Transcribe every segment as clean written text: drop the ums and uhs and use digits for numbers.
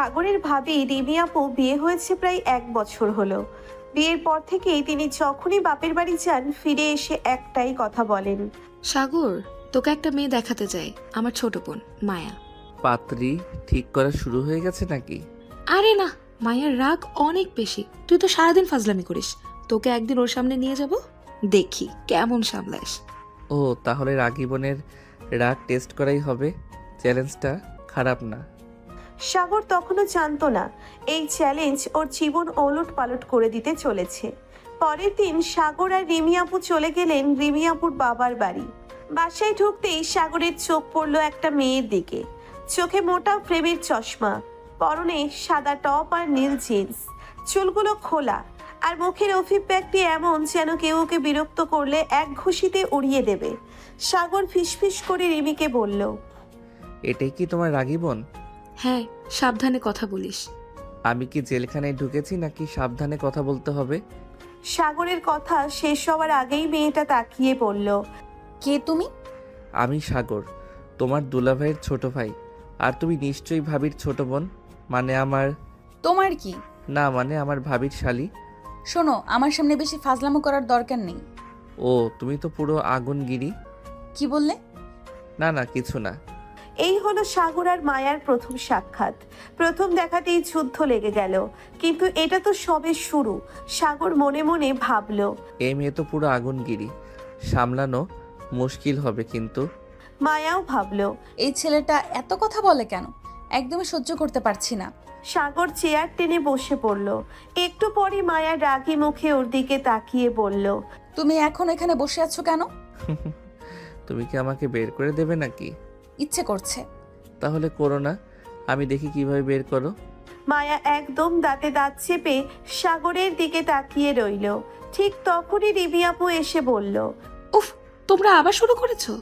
সাগরের ভাবি রিমি আপু বিয়ে হয়েছে প্রায় 1 বছর হলো। বিয়ের পর থেকেই তিনি যখনই বাপের বাড়ি যান ফিরে এসে একটাই কথা বলেন। সাগর, তোকে একটা মেয়ে দেখাতে চাই, আমার ছোট বোন মায়া। পাত্রী ঠিক করা শুরু হয়ে গেছে নাকি? আরে না, মায়ার রাগ অনেক বেশি। তুই তো সারাদিন ফাজলামি করিস। তোকে একদিন ওর সামনে নিয়ে যাব, দেখি কেমন সামলাস। ও তাহলে রাগী বোনের রাগ টেস্ট করাই হবে। চ্যালেঞ্জটা খারাপ না। সাগর তখনও জানতো না এই চ্যালেঞ্জ ওর জীবন ওলট পালট করে দিতে চলেছে। পরের দিন সাগর আর রিমি আপু চলে গেলেন রিমি আপুর বাবার বাড়ি। বাসায় ঢুকতেই সাগরের চোখ পড়ল একটা মেয়ের দিকে। চোখে মোটা ফ্রেমের চশমা, পরনে সাদা টপ আর নীল জিন্স, চুলগুলো খোলা, আর মুখের অভিব্যক্তি এমন যেন কেউ ওকে বিরক্ত করলে এক ঘুষিতে উড়িয়ে দেবে। সাগর ফিসফিস করে রিমিকে বলল, এটাই কি তোমার রাগী বোন? হ্যাঁ, সাবধানে কথা বলিস। আমি কি জেলখানায় ঢুকেছি নাকি সাবধানে কথা বলতে হবে? সাগরের কথা শেষ হওয়ার আগেই মেয়েটা তাকিয়ে বলল, কে তুমি? আমি সাগর, তোমার দুলাভাইয়ের ছোট ভাই। আর তুমি নিশ্চয়ই ভাবির ছোট বোন। মানে আমার তোমার কি? না, মানে আমার ভাবির শালি। শোনো, আমার সামনে বেশি ফাজলামো করার দরকার নেই। ও তুমি তো পুরো আগুনগিরি। কি বললে? না না, কিছু না। এই হলো সাগর আর মায়ার প্রথম সাক্ষাৎ। প্রথম দেখাতেই যুদ্ধ লেগে গেল, কিন্তু এটা তো সবে শুরু। সাগর মনে মনে ভাবল, এই মেয়ে তো পুরো আগুনগিরি, সামলানো মুশকিল হবে কিন্তু। মায়াও ভাবল। এই ছেলেটা এত কথা বলে কেন? একদমই সহ্য করতে পারছি না। সাগর চেয়ার টেনে বসে পড়ল। একটু পরে মায়া রাগী মুখে ওর দিকে তাকিয়ে বলল, তুমি এখন এখানে বসে আছো কেন? তুমি কি আমাকে বের করে দেবে নাকি? ইচ্ছে করছে। তাহলে করো না, আমি দেখি কিভাবে বের করো। মায়া একদম দাঁতে দাঁত চেপে সাগরের দিকে তাকিয়ে রইল। ঠিক তখনই রিমি আপু এসে বলল, উফ, তোমরা আবার শুরু করেছো?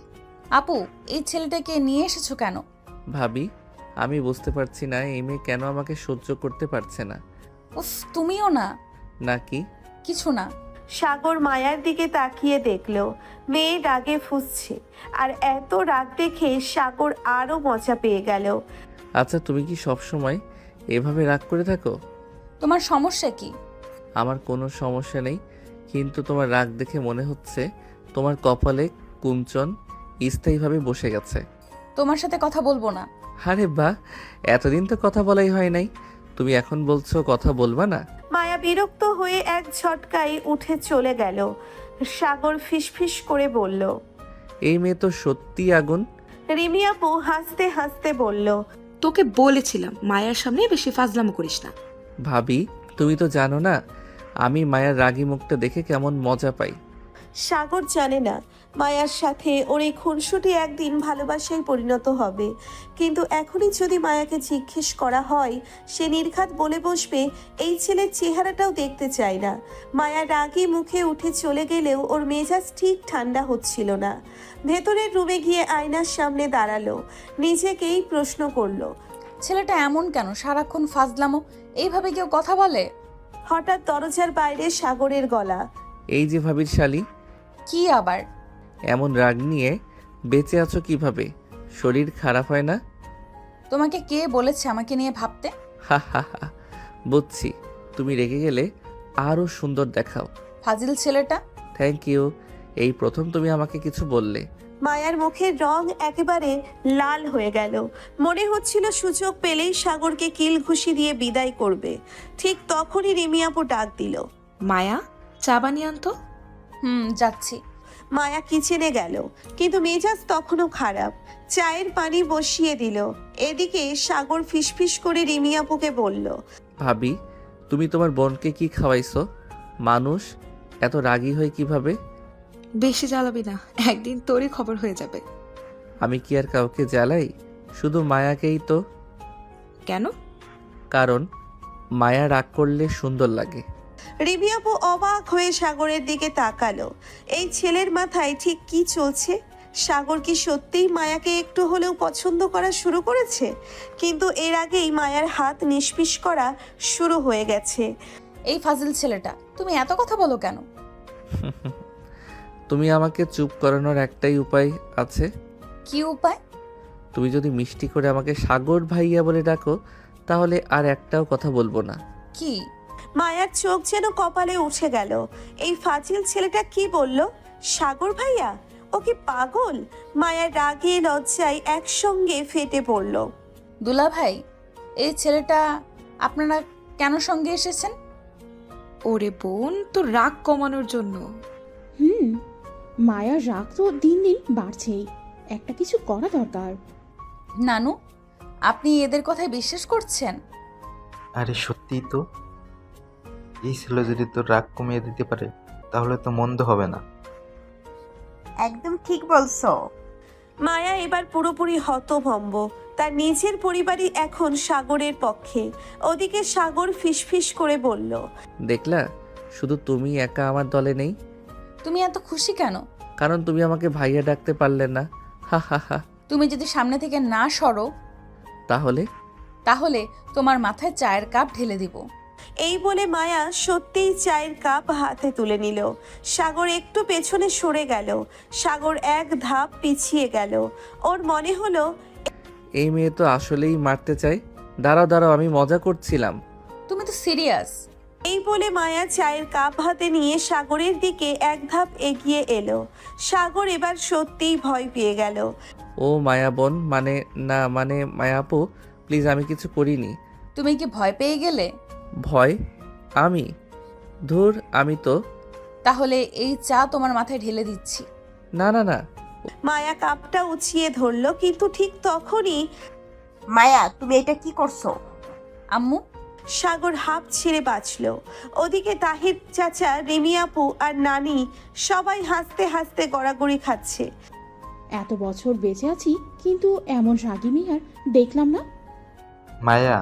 আপু, এই ছেলেটাকে নিয়ে এসেছো কেন? ভাবি, আমি বুঝতে পারছি না এই মেয়ে কেন আমাকে সহ্য করতে পারছে না। উফ, তুমিও না। নাকি? কিছু না। সাগর মায়ার দিকে তাকিয়ে দেখল মেয়ে রাগে ফুঁসছে, আর এত রাগ দেখে সাগর আরো মজা পেয়ে গেল। আচ্ছা, তুমি কি সব সময় এভাবে রাগ করে থাকো? তোমার সমস্যা কি? আমার কোনো সমস্যা নেই, কিন্তু তোমার রাগ দেখে মনে হচ্ছে তোমার কপালে কুঞ্চন স্থায়ীভাবে বসে গেছে। তোমার সাথে কথা বলবো না। আরে বাহ, এতদিন তো কথা বলাই হয় নাই, তুমি এখন বলছো কথা বলবা না? মায়া বিরক্ত হয়ে এক ঝটকায় উঠে চলে গেল। সাগর ফিসফিস করে বলল, এই মেয়ে তো সত্যি আগুন। রিমি আপু হাসতে হাসতে বলল, তোকে বলেছিলাম মায়ার সামনে বেশি ফাজলামো করিস না। ভাবি, তুমি তো জানো না আমি মায়ের রাগী মুখটা দেখে কেমন মজা পাই। সাগর জানে না মায়ার সাথে ওর এই খুনসুটি একদিন ভালোবাসায় পরিণত হবে। কিন্তু এখনই যদি মায়াকে জিজ্ঞেস করা হয়, সে নির্ঘাত বলে বসবে এই ছেলের চেহারাটাও দেখতে চায় না। মায়া রাগী মুখে উঠে চলে গেলেও ওর মেজাজ ঠিক ঠান্ডা হচ্ছিল না। ভেতরের রুমে গিয়ে আয়নার সামনে দাঁড়ালো, নিজেকেই প্রশ্ন করলো, ছেলেটা এমন কেন? সারাক্ষণ ফাজলামো। এইভাবে কেউ কথা বলে? হঠাৎ দরজার বাইরে সাগরের গলা। এই যে ভাবির শালি, কি আবার? এমন রাগ নিয়ে বেঁচে আছো কিভাবে? শরীর খারাপ হয় না? তোমাকে কে বলেছে আমাকে নিয়ে ভাবতে? হা হা হা, বুঝছি, তুমি রেগে গেলে আরও সুন্দর দেখাও। ফাজিল ছেলেটা। থ্যাংক ইউ, এই প্রথম তুমি আমাকে কিছু বললে। মায়ার মুখের রং একেবারে লাল হয়ে গেল। মনে হচ্ছিল সুযোগ পেলেই সাগরকে কিল ঘুষি দিয়ে বিদায় করবে। ঠিক তখনই রিমি আপু ডাক দিল, মায়া, চা বানিয়ে আনতো। যাচ্ছি। মায়া কিচেনে গেল, কিন্তু মেজাজ তখনও খারাপ। চায়ের পানি বসিয়ে দিল। এদিকে সাগর ফিসফিস করে রিমি আপুকে বলল, ভাবি, তুমি তোমার বোনকে কি খাওয়াইছো? মানুষ এত রাগী হয় কিভাবে? বেশি জ্বালাবি না, একদিন তোরই খবর হয়ে যাবে। আমি কি আর কাউকে জ্বালাই? শুধু মায়াকেই তো। কেন? কারণ মায়া রাগ করলে সুন্দর লাগে। রিমি আপু অবাক হয়ে সাগরের দিকে তাকালো। এই ছেলের মাথায় ঠিক কি চলছে? সাগর কি সত্যিই মায়াকে একটু হলেও পছন্দ করা শুরু করেছে? কিন্তু এর আগেই মায়ার হাত নিষ্পিস করা শুরু হয়ে গেছে। এই ফাজিল ছেলেটা, তুমি এত কথা বলো কেন? তুমি আমাকে চুপ করানোর একটাই উপায় আছে। কি উপায়? তুমি যদি মিষ্টি করে আমাকে সাগর ভাইয়া বলে ডাকো, তাহলে আর একটাও কথা বলবো না। কি? মায়ার চোখ যেন কপালে উঠে গেল। এই ফাজিল ছেলেটা কি বলল? সাগর ভাইয়া? ও কি পাগল? মায়ার রাগে লজ্জায় একসঙ্গে ফেটে পড়ল। দুলা ভাই, এই ছেলেটা আপনারা কেন সঙ্গে এসেছেন? ওরে বোন, তোর রাগ কমানোর জন্য। মায়ার রাগ তো দিন দিন বাড়ছেই, একটা কিছু করা দরকার। নানু, আপনি এদের কথায় বিশ্বাস করছেন? আরে সত্যিই তো, এই ছেলে যদি তোর রাগ কমিয়ে দিতে পারে তাহলে তো মন্দ হবে না। একদম ঠিক বলছো। মায়া এবার পুরোপুরি হতভম্ব। তার নিজের পরিবারই এখন সাগরের পক্ষে। ওদিকে সাগর ফিসফিস করে বলল, দেখলা, শুধু তুমি একা আমার দলে নেই। তুমি এত খুশি কেন? কারণ তুমি আমাকে ভাইয়া ডাকতে পারলে না। হা হা হা। তুমি যদি সামনে থেকে না সরো তাহলে? তাহলে তোমার মাথায় চায়ের কাপ ঢেলে দিব। এই বলে মায়া সত্যিই চায়ের কাপ হাতে তুলে নিল। সাগর একটু পেছনে সরে গেল। সাগর এক ধাপ পিছিয়ে গেল। ওর মনে হলো এই মেয়ে তো আসলেই মারতে চায়। দাঁড়াও দাঁড়াও, আমি মজা করছিলাম। তুমি তো সিরিয়াস। এই বলে মায়া চায়ের কাপ হাতে নিয়ে সাগরের দিকে এক ধাপ এগিয়ে এলো। সাগর এবার সত্যিই ভয় পেয়ে গেল। ও মায়া বোন, মানে না, মানে মায়া আপু, প্লিজ, আমি কিছু করিনি। তুমি কি ভয় পেয়ে গেলে? ভয়? আমি? ধুর, আমি তো। তাহলে এই চা তোমার মাথায় ঢেলে দিচ্ছি। না না না। মায়া কাপটা উঁচিয়ে ধরলো, কিন্তু ঠিক তখনই মায়া, তুমি এটা কি করছো? আম্মু, সাগর হাঁপ ছেড়ে বাঁচল। ওদিকে তাহির চাচা, রিমি আপু আর নানি সবাই হাসতে হাসতে গড়াগড়ি খাচ্ছে। এত বছর বেঁচে আছি কিন্তু এমন রাগী মেয়ে আর দেখলাম না। মায়া,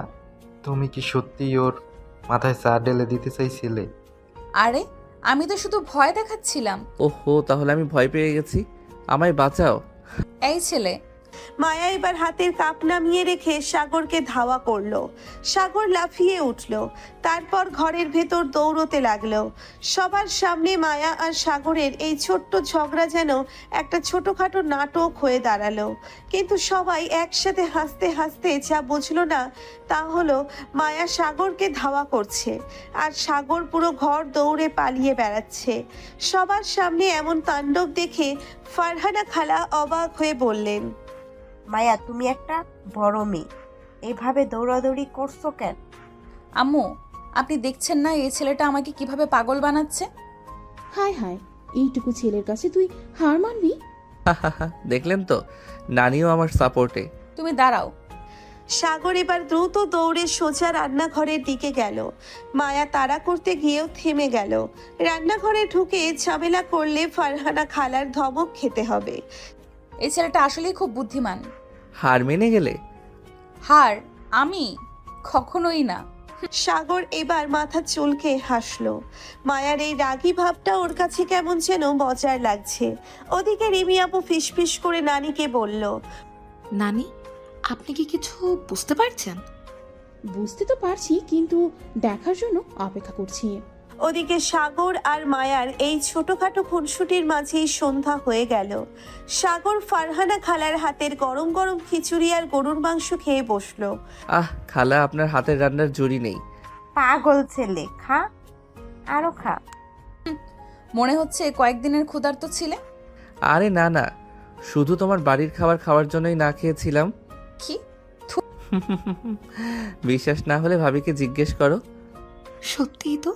তুমি কি সত্যিই ওর মাথায় চা ঢেলে দিতে চাইছিলে? আরে আমি তো শুধু ভয় দেখাচ্ছিলাম। ওহো, তাহলে আমি ভয় পেয়ে গেছি। আমায় বাঁচাও। এই ছেলে, মায়া এবার হাতের কাপ নামিয়ে রেখে সাগরকে ধাওয়া করলো। সাগর লাফিয়ে উঠল। তারপর ঘরের ভেতর দৌড়তে লাগলো। সবার সামনে মায়া আর সাগরের এই ছোট্ট ঝগড়া যেন একটা ছোটখাটো নাটক হয়ে দাঁড়ালো। কিন্তু সবাই একসাথে হাসতে হাসতে যা বুঝলো না তা হলো মায়া সাগরকে ধাওয়া করছে আর সাগর পুরো ঘর দৌড়ে পালিয়ে বেড়াচ্ছে। সবার সামনে এমন তাণ্ডব দেখে ফারহানা খালা অবাক হয়ে বললেন, মায়া, তুমি একটা বড় মেয়ে, এভাবে দৌড়াদৌড়ি করছো কেন? আম্মু, আপনি দেখছেন না এই ছেলেটা আমাকে কিভাবে পাগল বানাচ্ছে? হায় হায়, এইটুকু ছেলের কাছে তুই হার মানবি? হা হা হা, দেখলেন তো, নানিও আমার সাপোর্টে। তুমি দাঁড়াও। সাগর এবার দ্রুত দৌড়ে সোজা রান্নাঘরের দিকে গেল। মায়া তাড়া করতে গিয়েও থেমে গেল। রান্নাঘরে ঢুকে ঝামেলা করলে ফারহানা খালার ধমক খেতে হবে। এই ছেলেটা আসলেই খুব বুদ্ধিমান। হার মেনে গেলে? হার? আমি? কখনোই না। সাগর এবার মাথা চুলকে হাসলো। মায়ার এই রাগী ভাবটা ওর কাছে কেমন যেন মজার লাগছে। ওদিকে রিমি আপু ফিসফিস করে নানিকে বলল, নানি, আপনি কি কিছু বুঝতে পারছেন? বুঝতে তো পারছি, কিন্তু দেখার জন্য অপেক্ষা করছি। ওদিকে সাগর আর মায়ার এই ছোটখাটো খুনসুটির মাঝেই সন্ধ্যা হয়ে গেল। সাগর ফারহানা খালার হাতের গরম গরম খিচুড়ি আর গরুর মাংস খেয়ে বসলো। আহ খালা, আপনার হাতের রান্নার জুড়ি নেই। পাগল ছেলে, খা, আরো খা। মনে হচ্ছে কয়েকদিনের ক্ষুধার্ত ছিলে। আরে না না, শুধু তোমার বাড়ির খাবার খাওয়ার জন্যই না খেয়েছিলাম। কি? বিশ্বাস না হলে ভাবিকে জিজ্ঞেস করো। সত্যিই তো।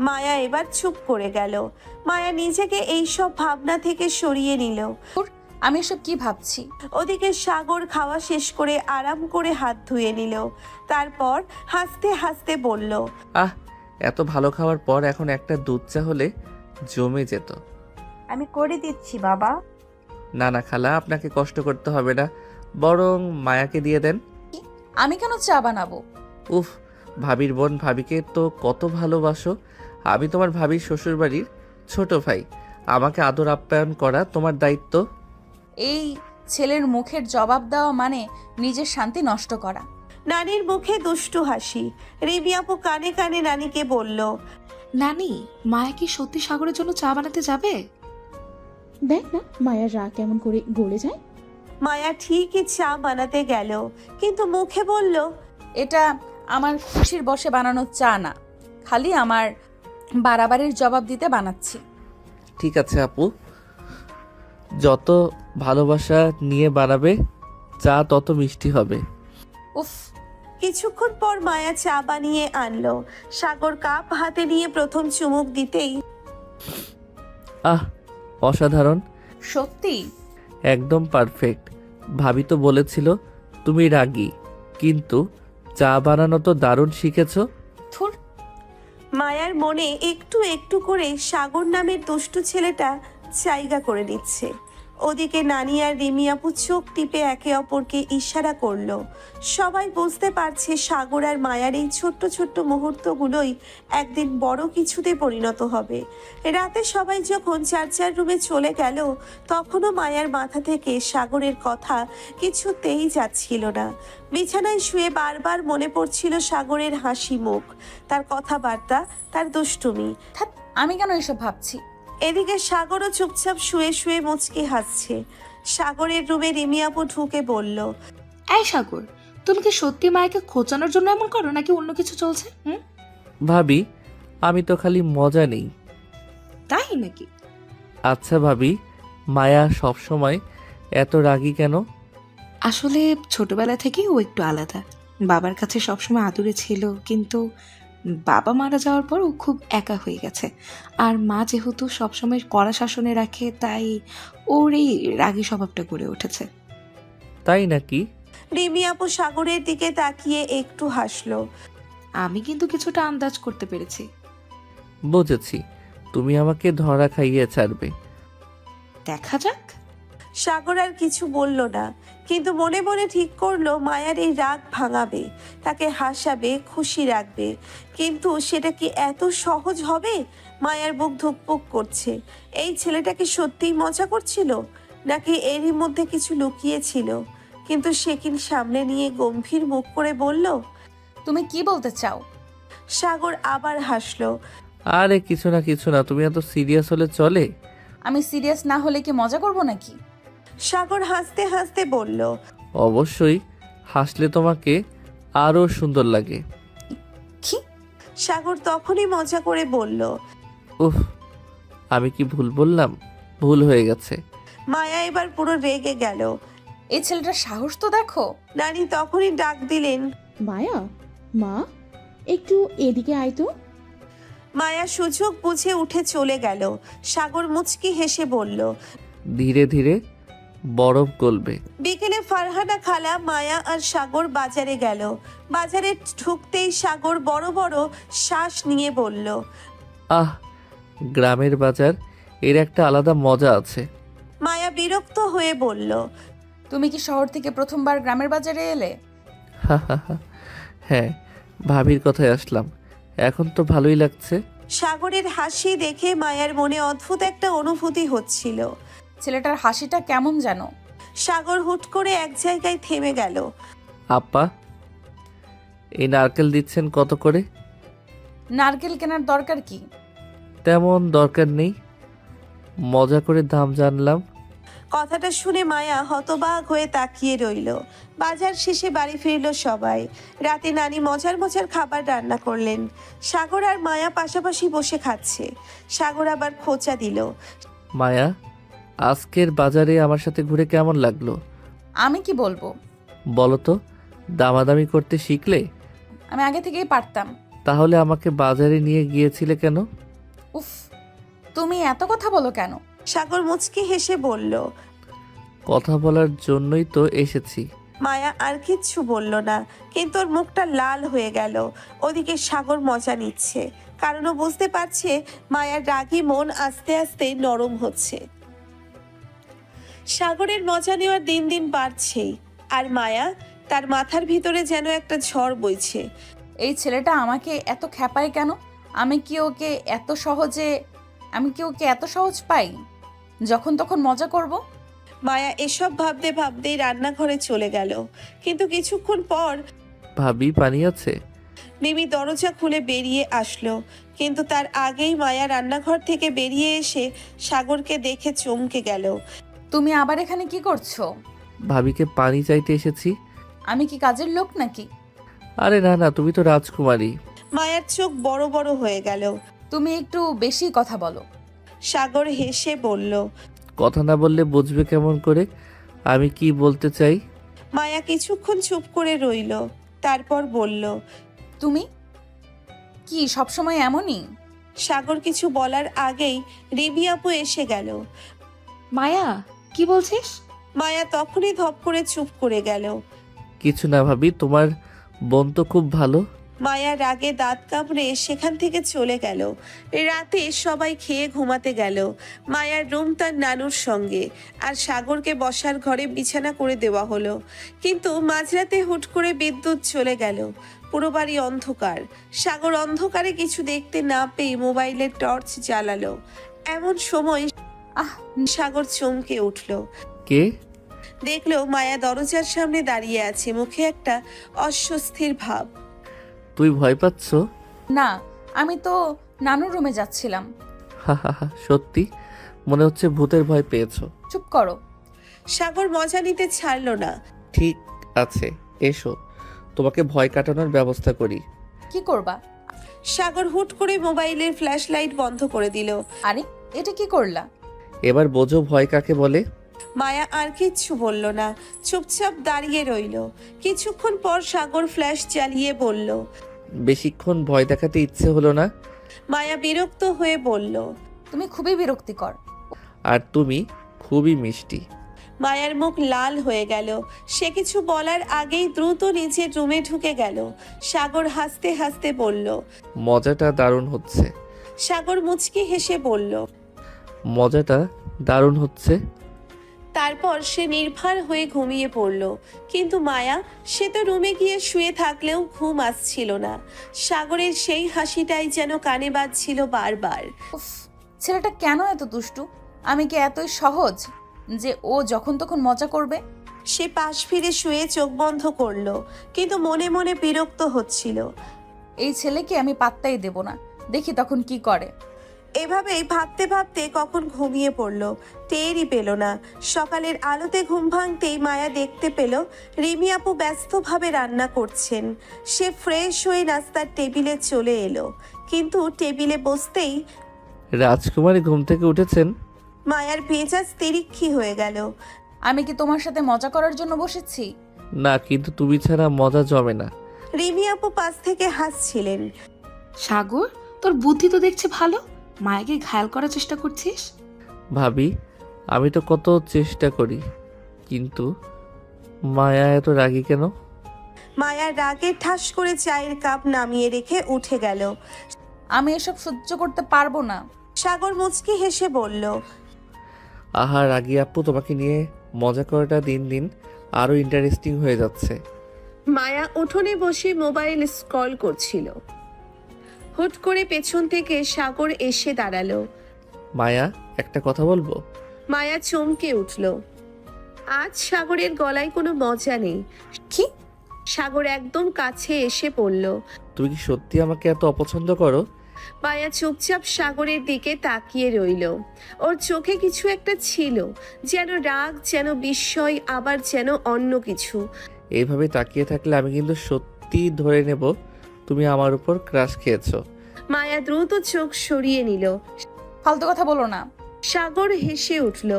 মায়া এবার চুপ করে গেল। মায়া নিজেকে এইসব ভাবনা থেকে সরিয়ে নিল। আমি এসব কি ভাবছি? ওদিকে সাগর খাওয়া শেষ করে আরাম করে হাত ধুয়ে নিল। তারপর হাসতে হাসতে বলল, আহ, এত ভালো খাওয়ার পর এখন একটা দুধ চা হলে জমে যেত। আমি করে দিচ্ছি বাবা। না না খালা, আপনাকে কষ্ট করতে হবে না, বরং মায়াকে দিয়ে দেন। আমি কেন চা বানাবো? উফ, ভাবির বোন, ভাবিকে তো কত ভালোবাসো। আমি তোমার ভাবির শ্বশুরবাড়ির ছোট ভাই, আমাকে আদর আপ্যায়ন করা তোমার দায়িত্ব। এই ছেলের মুখের জবাব দেওয়া মানে নিজের শান্তি নষ্ট করা। নানির মুখে দুষ্টু হাসি। রিমি আপু কানে কানে নানিকে বলল, নানি, মায়া কি সত্যি সাগরের জন্য চা বানাতে যাবে? দেখ না মায়ার রাগ কেমন করে গলে যায়। মায়া ঠিকই চা বানাতে গেল, কিন্তু মুখে বলল, এটা আমার খুশির বশে বানানো চা না, খালি আমার বাড়াবাড়ির জবাব দিতে বানাচ্ছি। ঠিক আছে আপু, যত ভালোবাসা নিয়ে বানাবে চা তত মিষ্টি হবে। উফ, কিছুক্ষণ পর মায়া চা বানিয়ে আনলো। সাগর কাপ হাতে নিয়ে প্রথম চুমুক দিতেই আহ, অসাধারণ, সত্যি? একদম পারফেক্ট। ভাবি তো বলেছিল তুমি রাগী, কিন্তু চা বানানো তো দারুণ শিখেছো। থুর। মায়ার মনে একটু একটু করে সাগর নামের দুষ্টু ছেলেটা জায়গা করে নিচ্ছে। ওদিকে নানি আর রিমি আপু চোখ টিপে একে অপরকে ইশারা করলো। সবাই বুঝতে পারছে সাগর আর মায়ার এই ছোট্ট ছোট্ট মুহূর্তগুলোই একদিন বড় কিছুতে পরিণত হবে। রাতে সবাই যখন যার যার রুমে চলে গেল, তখনও মায়ার মাথা থেকে সাগরের কথা কিছুতেই যাচ্ছিল না। বিছানায় শুয়ে বারবার মনে পড়ছিল সাগরের হাসি মুখ, তার কথাবার্তা, তার দুষ্টুমি। ধ্যাৎ, আমি কেন এসব ভাবছি? এদিকে সাগরও চুপচাপ শুয়ে শুয়ে মুচকি হাসছে। সাগরের রুমে রিমি আপু ঢুকে বলল, এই সাগর, তুমি কি সত্যি মায়াকে খোঁচানোর জন্য এমন করো নাকি অন্য কিছু চলছে? ভাবি, আমি তো খালি মজা নেই। তাই নাকি? আচ্ছা ভাবি, মায়া সবসময় এত রাগী কেন? আসলে ছোটবেলা থেকেই ও একটু আলাদা। বাবার কাছে সবসময় আদুরে ছিল, কিন্তু বাবা মারা যাওয়ার পর ও খুব একা হয়ে গেছে। আর মা যেহেতু সবসময় কড়া শাসনে রাখে, তাই ওর এই রাগী স্বভাবটা গড়ে উঠেছে। তাই নাকি? রিমি আপু সাগরের দিকে তাকিয়ে একটু হাসলো। আমি কিন্তু কিছুটা আন্দাজ করতে পেরেছি। বুঝেছি, তুমি আমাকে ধরা খাইয়ে ছাড়বে। দেখা যাক। সাগর আর কিছু বলল না, কিন্তু মনে মনে ঠিক করলো মায়ার এই রাগ ভাঙাবে, তাকে হাসাবে, খুশি রাখবে। কিন্তু সেটা কি এত সহজ হবে? মায়ার বুক ধুকপুক করছে। এই ছেলেটাকে সত্যিই মজা করছিল, নাকি এরই মধ্যে কিছু লুকিয়েছিল? কিন্তু সে কি সামনে নিয়ে গম্ভীর মুখ করে বলল? তুমি কি বলতে চাও? সাগর আবার হাসলো। আরে কিছু না কিছু না, তুমি এত সিরিয়াস হলে চলে? আমি সিরিয়াস না হলে কি মজা করব নাকি? সাগর হাসতে হাসতে বলল, অবশ্যই, হাসলে তোমাকে আরো সুন্দর লাগে। কি? সাগর তখনই মজা করে বলল, উফ, আমি কি ভুল বললাম? ভুল হয়ে গেছে। মায়া এবার পুরো রেগে গেল। এই ছেলেটার সাহস তো দেখো। নানি তখনই ডাক দিলেন। মায়া, মা, একটু এদিকে আয় তো। মায়া সুযোগ বুঝে উঠে চলে গেল। সাগর মুচকি হেসে বলল, ধীরে ধীরে বরফ গলবে। বিকেলে ফারহানা খালা, মায়া আর সাগর বাজারে গেল। বাজারে ঢুকতেই সাগর বড় বড় শ্বাস নিয়ে বলল, আহ, গ্রামের বাজার, এর একটা আলাদা মজা আছে। মায়া বিরক্ত হয়ে বলল, তুমি কি শহর থেকে প্রথমবার গ্রামের বাজারে এলে? হ্যাঁ, ভাবির কথায় আসলাম, এখন তো ভালোই লাগছে। সাগরের হাসি দেখে মায়ার মনে অদ্ভুত একটা অনুভূতি হচ্ছিল। ছেলেটার হাসিটা কেমন যেন। সাগর হুট করে এক জায়গায় থেমে গেল। আপা, এই নারকেল দিচ্ছেন কত করে? নারকেল কেনার দরকার কি? তেমন দরকার নেই, মজা করে দাম জানলাম। কথাটা শুনে মায়া হতবাক হয়ে তাকিয়ে রইল। বাজার শেষে বাড়ি ফিরল সবাই। রাতে নানি মজার মজার খাবার রান্না করলেন। সাগর আর মায়া পাশাপাশি বসে খাচ্ছে। সাগর আবার খোঁচা দিল। মায়া, আজকের বাজারে আমার সাথে ঘুরে কেমন লাগলো? আমি কি বলবো? বলো তো, দামাদামি করতে শিখলে? আমি আগে থেকেই পারতাম। তাহলে আমাকে বাজারে নিয়ে গিয়েছিলে কেন? উফ, তুমি এত কথা বলো কেন? সাগর মুচকি হেসে বলল। কথা বলার জন্যই তো এসেছি। মায়া আর কিচ্ছু বলল না, কিন্তু ওর মুখটা লাল হয়ে গেল। ওদিকে সাগর মজা নিচ্ছে, কারণ ও বুঝতে পারছে মায়ার রাগী মন আস্তে আস্তে নরম হচ্ছে। সাগরের মজা নেওয়ার দিন দিন বাড়ছেই, আর মায়া, তার মাথার ভিতরে যেন একটা ঝড় বইছে। এই ছেলেটা আমাকে এত খ্যাপায় কেন? আমি কি ওকে এত সহজ পাই যখন তখন মজা করব? মায়া এসব ভাবতে ভাবতেই রান্নাঘরে চলে গেল। কিন্তু কিছুক্ষণ পর ভাবি, পানি আছে? মিমি দরজা খুলে বেরিয়ে আসলো, কিন্তু তার আগেই মায়া রান্নাঘর থেকে বেরিয়ে এসে সাগরকে দেখে চমকে গেল। তুমি আবার এখানে কি করছো? ভাবিকে পানি চাইতে এসেছি। আমি কি কাজের লোক নাকি? আরে না না, তুমি তো রাজকুমারী। মায়ার চোখ বড় বড় হয়ে গেল। তুমি একটু বেশি কথা বলো। সাগর হেসে বলল। কথা না বললে বুঝবে কেমন করে আমি কি বলতে চাই? মায়া কিছুক্ষণ চুপ করে রইল, তারপর বলল। তুমি কি সবসময় এমনই? সাগর কিছু বলার আগেই রিমি আপু এসে গেল। মায়া, কি বলছিস? মায়া তখনই ধপ করে চুপ করে গেল। কিছু না ভাবি, তোমার বোন তো খুব ভালো। মায়া রাগে দাঁত কামড়ে সেখান থেকে চলে গেল। রাতে সবাই খেয়ে ঘুমাতে গেল। মায়ার রুম তার নানুর সঙ্গে, আর সাগরকে বসার ঘরে বিছানা করে দেওয়া হলো। কিন্তু মাঝরাতে হুট করে বিদ্যুৎ চলে গেল। পুরো বাড়ি অন্ধকার। সাগর অন্ধকারে কিছু দেখতে না পেয়ে মোবাইলের টর্চ জ্বালালো। এমন সময় আহ সাগর চমকে উঠল। কে? দেখলো মায়া দরজার সামনে দাঁড়িয়ে আছে, মুখে একটা অস্বস্তির ভাব। তুই ভয় পাচ্ছ? না, আমি তো নানুর রুমে যাচ্ছিলাম। হা হা হা, সত্যি? মনে হচ্ছে ভূতের ভয় পেয়েছো। চুপ করো। সাগর মজা নিতে ছাড়লো না। ঠিক আছে, এসো, তোমাকে ভয় কাটানোর ব্যবস্থা করি। কি করবা? সাগর হুট করে মোবাইলের ফ্ল্যাশ লাইট বন্ধ করে দিল। আরে এটা কি করলা? এবার বোঝো ভয় কাকে বলে। মায়া আর কিচ্ছু বলল না, চুপচাপ দাঁড়িয়ে রইল। কিছুক্ষণ পর সাগর ফ্ল্যাশ জ্বালিয়ে বলল। বেশিক্ষণ ভয় দেখাতে ইচ্ছে হলো না। মায়া বিরক্ত হয়ে বলল। তুমি খুবই বিরক্তিকর। আর তুমি খুবই মিষ্টি। মায়ার মুখ লাল হয়ে গেল। সে কিছু বলার আগেই দ্রুত নিজের রুমে ঢুকে গেল। সাগর হাসতে হাসতে বলল। মজাটা দারুণ হচ্ছে। সাগর মুচকি হেসে বলল। মজাটা দারুণ হচ্ছে। তারপর সে নির্ভর হয়ে ঘুমিয়ে পড়ল। কিন্তু মায়া, সে তো রুমে গিয়ে শুয়ে থাকলেও ঘুম আসছিল না। সাগরের সেই হাসিটাই যেন কানে বাজছিল বারবার। উফ, ছেলেটা কেন এত দুষ্টু? আমি কি এতই সহজ যে ও যখন তখন মজা করবে? সে পাশ ফিরে শুয়ে চোখ বন্ধ করলো, কিন্তু মনে মনে বিরক্ত হচ্ছিল। এই ছেলেকে আমি পাত্তাই দেব না, দেখি তখন কি করে। এভাবেই ভাবতে ভাবতে কখন ঘুমিয়ে পড়ল, টেরই পেল না। সকালের আলোতে ঘুম ভাঙতেই মায়া দেখতে পেল রিমি আপু ব্যস্তভাবে রান্না করছেন। সে ফ্রেশ হয়ে নাস্তার টেবিলে চলে এলো, কিন্তু টেবিলে বসতেই রাজকুমারী ঘুম থেকে উঠেছেন? মায়ার মেজাজ তিরিক্ষি হয়ে গেল। আমি কি তোমার সাথে মজা করার জন্য বসেছি? না, কিন্তু তুমি ছাড়া মজা জমে না। রিমি আপু পাশ থেকে হাসছিলেন। সাগর, তোর বুদ্ধি তো দেখছি ভালো। মায়াকে ঘায়াল করার চেষ্টা করছিস। ভাবি, আমি তো কত চেষ্টা করি, কিন্তু মায়া এত রাগী কেন? মায়ার রাগে ঠাস করে চায়ের কাপ নামিয়ে রেখে উঠে গেল। আমি এসব সহ্য করতে পারবো না। সাগর মুচকি হেসে বলল। আহা রাগী আপু, তোমাকে নিয়ে মজা করাটা দিন দিন আরো ইন্টারেস্টিং হয়ে যাচ্ছে। মায়া উঠোনে বসে মোবাইল স্ক্রল করছিল। হুট করে পেছন থেকে সাগর এসে দাঁড়ালো। মায়া, একটা কথা বলবো? মায়া চমকে উঠল। আজ সাগরের গলায় কোনো মজা নেই। কি? সাগর একদম কাছে এসে পড়ল। তুমি কি সত্যি আমাকে এত অপছন্দ করো? মায়া চুপচাপ সাগরের দিকে তাকিয়ে রইল। ওর চোখে কিছু একটা ছিল, যেন রাগ, যেন বিস্ময়, আবার যেন অন্য কিছু। এইভাবে তাকিয়ে থাকলে আমি কিন্তু সত্যি ধরে নেব তুমি আমার উপর ক্রাশ খেয়েছো। মায়া দ্রুত চোখ সরিয়ে নিল। ফালতু কথা বলো না। সাগর হেসে উঠল।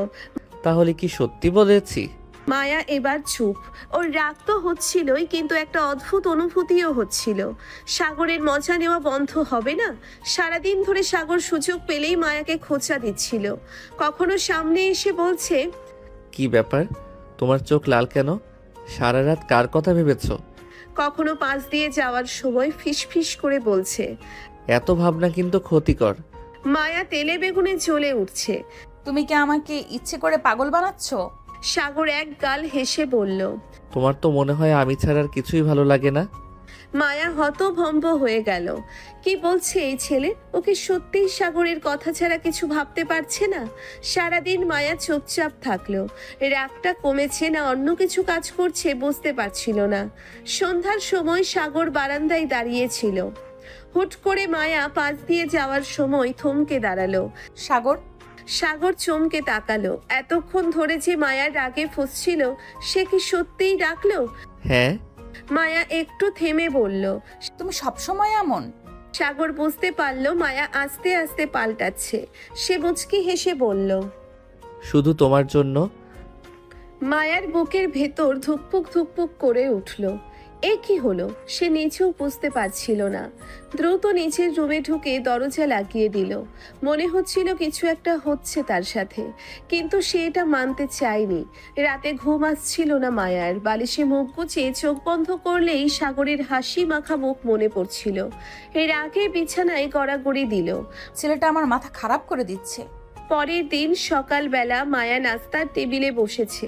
তাহলে কি সত্যি বলেছি? মায়া এবার চুপ। ওর রাগ তো হচ্ছিলই, কিন্তু একটা অদ্ভুত অনুভূতিও হচ্ছিল। সাগরের মজা নেওয়া বন্ধ হবে না। সারাদিন ধরে সাগর সুযোগ পেলেই মায়াকে খোঁচা দিচ্ছিল। কখনো সামনে এসে বলছে, কি ব্যাপার, তোমার চোখ লাল কেন? সারা রাত কার কথা ভেবেছো? কখনো পাশ দিয়ে যাওয়ার সময় ফিসফিস করে বলছে। এত ভাবনা কিন্তু ক্ষতিকর। মায়া তেলে বেগুনে জ্বলে উঠছে। তুমি কি আমাকে ইচ্ছে করে পাগল বানাচ্ছ? সাগর এক গাল হেসে বলল। তোমার তো মনে হয় আমি ছাড়া আর কিছুই ভালো লাগে না। মায়া হতভম্ব হয়ে গেল। কি বলছে এই ছেলে? ওকে সত্যিই সাগরের কথা ছাড়া কিছু ভাবতে পারছে না? সারাদিন মায়া চুপচাপ থাকলো। রাগটা কমেছে না অন্য কিছু কাজ করছে বুঝতে পারছিল না। সন্ধ্যার সময় সাগর বারান্দায় দাঁড়িয়েছিল। হুট করে মায়া পাশ দিয়ে যাওয়ার সময় থমকে দাঁড়ালো। সাগর। সাগর চমকে তাকালো। এতক্ষণ ধরে যে মায়ার রাগে ফুঁসছিল, সে কি সত্যিই ডাকলো? হ্যাঁ। মায়া একটু থেমে বলল। তুমি সবসময় এমন? সাগর বুঝতে পারলো মায়া আস্তে আস্তে পাল্টাচ্ছে। সে মুচকি হেসে বলল। শুধু তোমার জন্য। মায়ার বুকের ভেতর ধুকপুক ধুকপুক করে উঠল। এ কি হলো সে নিজেও বুঝতে পারছিল না। দ্রুত নিচের রুমে ঢুকে দরজা লাগিয়ে দিল। মনে হচ্ছিল কিছু একটা হচ্ছে তার সাথে, কিন্তু সে এটা মানতে চায়নি। রাতে ঘুম আসছিল না মায়ার। বালিশে মুখ গুছিয়ে চোখ বন্ধ করলেই সাগরের হাসি মাখা মুখ মনে পড়ছিল। এর আগে বিছানায় গড়াগড়ি দিল। ছেলেটা আমার মাথা খারাপ করে দিচ্ছে। পরের দিন সকালবেলা মায়া নাস্তার টেবিলে বসেছে,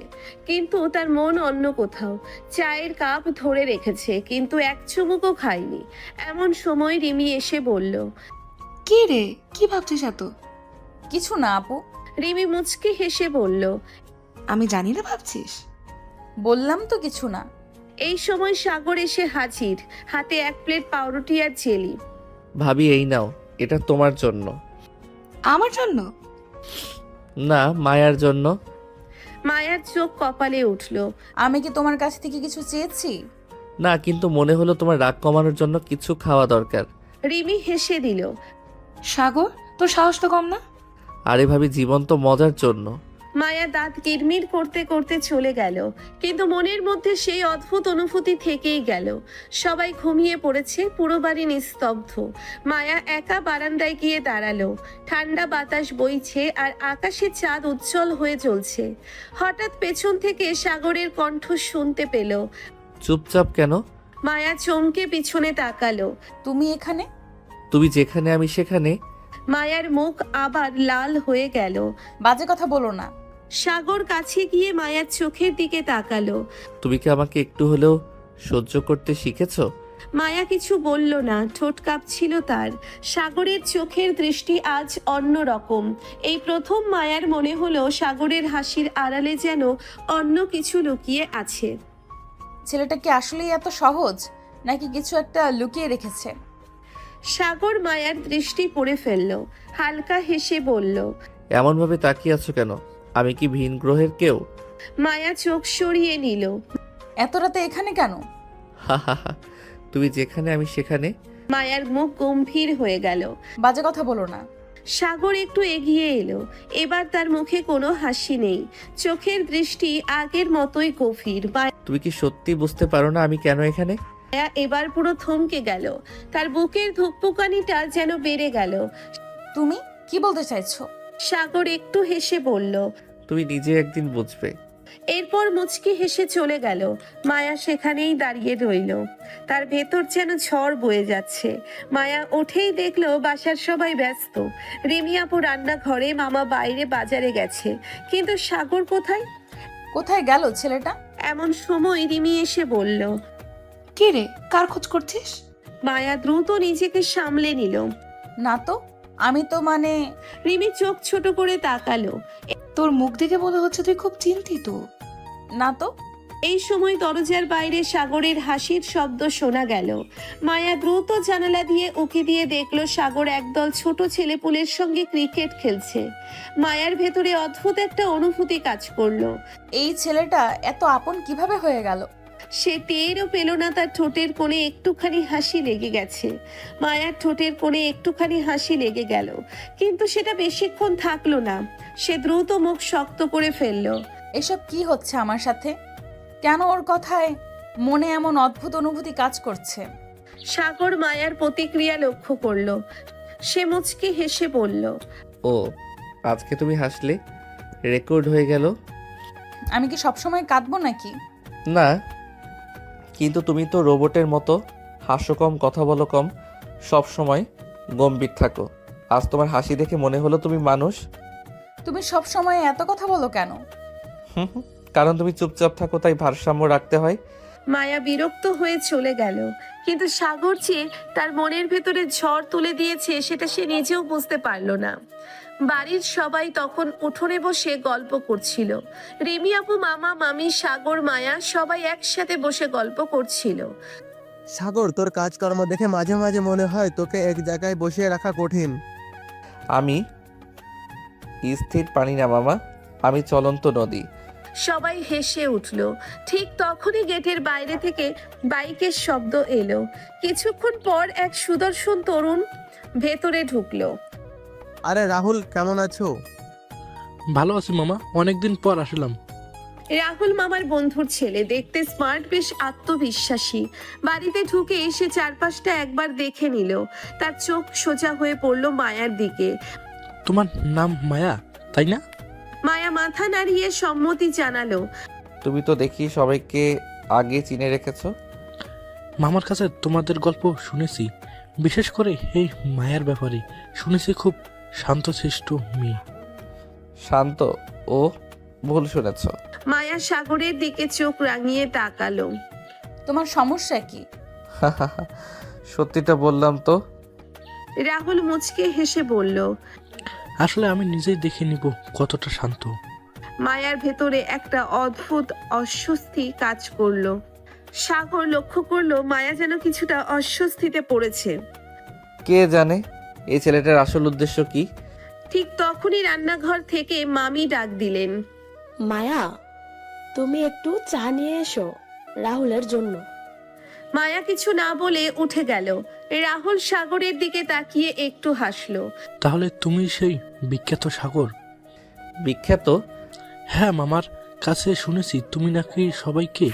কিন্তু তার মন অন্য কোথাও। চায়ের কাপ ধরে রেখেছে, কিন্তু এক চুমুকও খায়নি। এমন সময় রিমি এসে বলল। কি রে, কি ভাবছিস এত? কিছু না আপু। রিমি মুচকি হেসে বলল। আমি জানি না ভাবছিস। বললাম তো কিছু না। এই সময় সাগর এসে হাজির, হাতে এক প্লেট পাউরুটি আর জেলি। ভাবি এই নাও, এটা তোমার জন্য। আমার জন্য? না, মায়ার জন্য। মায়ার চোখ কপালে উঠল। আমি কি তোমার কাছ থেকে কিছু চেয়েছি? না, কিন্তু মনে হলো তোমার রাগ কমানোর জন্য কিছু খাওয়া দরকার। রিমি হেসে দিল। সাগর, তোর সাহস তো কম না। আরে ভাবি, জীবন তো মজার জন্য। মায়া দাঁত কিরমির করতে করতে চলে গেল, কিন্তু মনের মধ্যে সেই অদ্ভুত অনুভূতি থেকেই গেল। সবাই ঘুমিয়ে পড়েছে, পুরো বাড়ি নিস্তব্ধ। মায়া একা বারান্দায় গিয়ে দাঁড়ালো। ঠান্ডা বাতাস বইছে আর আকাশে চাঁদ উজ্জ্বল হয়ে জ্বলছে। হঠাৎ পেছন থেকে সাগরের কণ্ঠ শুনতে পেল। চুপচাপ কেন? মায়া চমকে পিছনে তাকালো। তুমি এখানে? তুমি যেখানে আমি সেখানে। মায়ার মুখ আবার লাল হয়ে গেল। বাজে কথা বলো না। সাগর কাছে গিয়ে মায়ার চোখের দিকে তাকালো। তুমি কি আমাকে একটু হলেও সহ্য করতে শিখেছো? মায়া কিছু বলল না, ঠোঁট কাঁপছিল তার। সাগরের চোখের দৃষ্টি আজ অন্য রকম। এই প্রথম মায়ার মনে হলো সাগরের হাসির আড়ালে যেন অন্য কিছু লুকিয়ে আছে। ছেলেটা কি আসলেই এত সহজ, নাকি কিছু একটা লুকিয়ে রেখেছে? সাগর মায়ার দৃষ্টি পড়ে ফেলল, হালকা হেসে বলল। এমনভাবে তাকিয়ে আছো কেন? আমি কি ভিন গ্রহের কেউ? মায়া চোখ সরিয়ে নিল। এত রাতে এখানে কেন? হা হা হা, তুমি যেখানে আমি সেখানে। মায়ার মুখ গম্ভীর হয়ে গেল। বাজে কথা বলো না। সাগর একটু এগিয়ে এলো। এবার তার মুখে কোনো হাসি নেই, চোখের দৃষ্টি আগের মতোই গভীর। তুমি কি সত্যি বুঝতে পারো না আমি কেন এখানে? মায়া এবার পুরো থমকে গেল। তার বুকের ধুকপুকানিটা যেন বেড়ে গেল। তুমি কি বলতে চাইছো? সাগর একটু হেসে বলল। তুমি নিজে একদিন বুঝবে। এরপর মুচকি হেসে চলে গেল। মায়া সেখানেই দাঁড়িয়ে রইল। তার ভেতর যেন ঝড় বয়ে যাচ্ছে। মায়া উঠেই দেখলো বাসার সবাই ব্যস্ত। রিমি আপু রান্নাঘরে, মামা বাইরে বাজারে গেছে, কিন্তু সাগর কোথায়? কোথায় গেল ছেলেটা? এমন সময় রিমি এসে বলল। কে রে, কার খোঁজ করছিস? মায়া দ্রুত নিজেকে সামলে নিল। না তো, আমি তো মানে। রিমি চোখ ছোট করে তাকালো। তোর মুখ দেখে মনে হচ্ছে তুই খুব চিন্তিত। না তো। এই সময় দরজার বাইরে সাগরের হাসির শব্দ শোনা গেল। মায়া দ্রুত জানালা দিয়ে উঁকি দিয়ে দেখলো সাগর একদল ছোট ছেলেপুলের সঙ্গে ক্রিকেট খেলছে। মায়ার ভেতরে অদ্ভুত একটা অনুভূতি কাজ করলো। এই ছেলেটা এত আপন কিভাবে হয়ে গেল? সে টেরও পেল না তার ঠোঁটের কোণে একটুখানি হাসি লেগে গেছে। মায়ার ঠোঁটের কোণে একটুখানি হাসি লেগে গেল, কিন্তু সেটা বেশিক্ষণ থাকলো না। সে দ্রুত মুখ শক্ত করে ফেললো। এসব কি হচ্ছে আমার সাথে? কেন ওর কথায় মনে এমন অদ্ভুত অনুভূতি কাজ করছে? সাগর মায়ার প্রতিক্রিয়া লক্ষ্য করলো। সে মুচকি হেসে বলল। ও, আজকে তুমি হাসলে, রেকর্ড হয়ে গেল। আমি কি সবসময় কাঁদবো নাকি? না, কিন্তু তুমি তো রোবটের মতো, হাসো কম, কথা বলো কম, সব সময় গম্ভীর থাকো। আজ তোমার হাসি দেখে মনে হলো তুমি মানুষ। তুমি সব সময় এত কথা বলো কেন? কারণ তুমি চুপচাপ থাকো, তাই ভারসাম্য রাখতে হয়। মায়া বিরক্ত হয়ে চলে গেল, কিন্তু সাগর যে তার মনের ভেতরে ঝড় তুলে দিয়েছে সেটা সে নিজেও বুঝতে পারল না। বাড়ির সবাই তখন উঠোনে বসে গল্প করছিল। রিমি আপু, মামা, মামি, সাগর, মায়া সবাই একসাথে বসে গল্প করছিল। সাগর, তোর কাজকর্ম দেখে মাঝে মাঝে মনে হয় তোকে এক জায়গায় বসিয়ে রাখা কঠিন। আমি স্থির পানি না মামা, আমি চলন্ত নদী। সবাই হেসে উঠল। ঠিক তখনই গেটের বাইরে থেকে বাইকের শব্দ এলো। কিছুক্ষণ পর এক সুদর্শন তরুণ ভেতরে ঢুকলো। আরে রাহুল, কেমন আছো? ভালো আছি মামা, অনেকদিন পর আসলাম। রাহুল মামার বন্ধুর ছেলে, দেখতে স্মার্ট, বেশ আত্মবিশ্বাসী। বাড়িতে ঢুকে এসে চারপাশটা একবার দেখে নিল। তার চোখ সোজা হয়ে পড়ল মায়ার দিকে। তোমার নাম মায়া, তাই না? মায়া মাথা নাড়িয়ে সম্মতি জানালো। তুমি তো দেখি সবাইকে আগে চিনে রেখেছো। মামার কাছে তোমাদের গল্প শুনেছি, বিশেষ করে এই মায়ার ব্যাপারে শুনেছি খুব শান্তশিষ্ট মেয়ে। শান্ত? ও ভুল শুনেছ। মায়া সাগরের দিকে চোখ রাঙিয়ে তাকালো। তোমার সমস্যা কি? সত্যিটা বললাম তো। রাহুল মুচকে হেসে বলল। আসলে আমি নিজেই দেখে নিব কতটা শান্ত। মায়ার ভেতরে একটা অদ্ভুত অস্বস্তি কাজ করলো। সাগর লক্ষ্য করলো মায়া যেন কিছুটা অস্বস্তিতে পড়েছে। কে জানে এই ছেলেটার আসল উদ্দেশ্য কি। ঠিক তখনই রান্নাঘর থেকে মামি ডাক দিলেন। মায়া, তুমি একটু চা নিয়ে এসো রাহুলের জন্য। মায়া কিছু না বলে উঠে গেল। রাহুল সাগরের দিকে তাকিয়ে একটু হাসলো। তাহলে তুমি সেই বিখ্যাত সাগর? বিখ্যাত? হ্যাঁ, মামার কাছে শুনেছি তুমি নাকি সবাইকে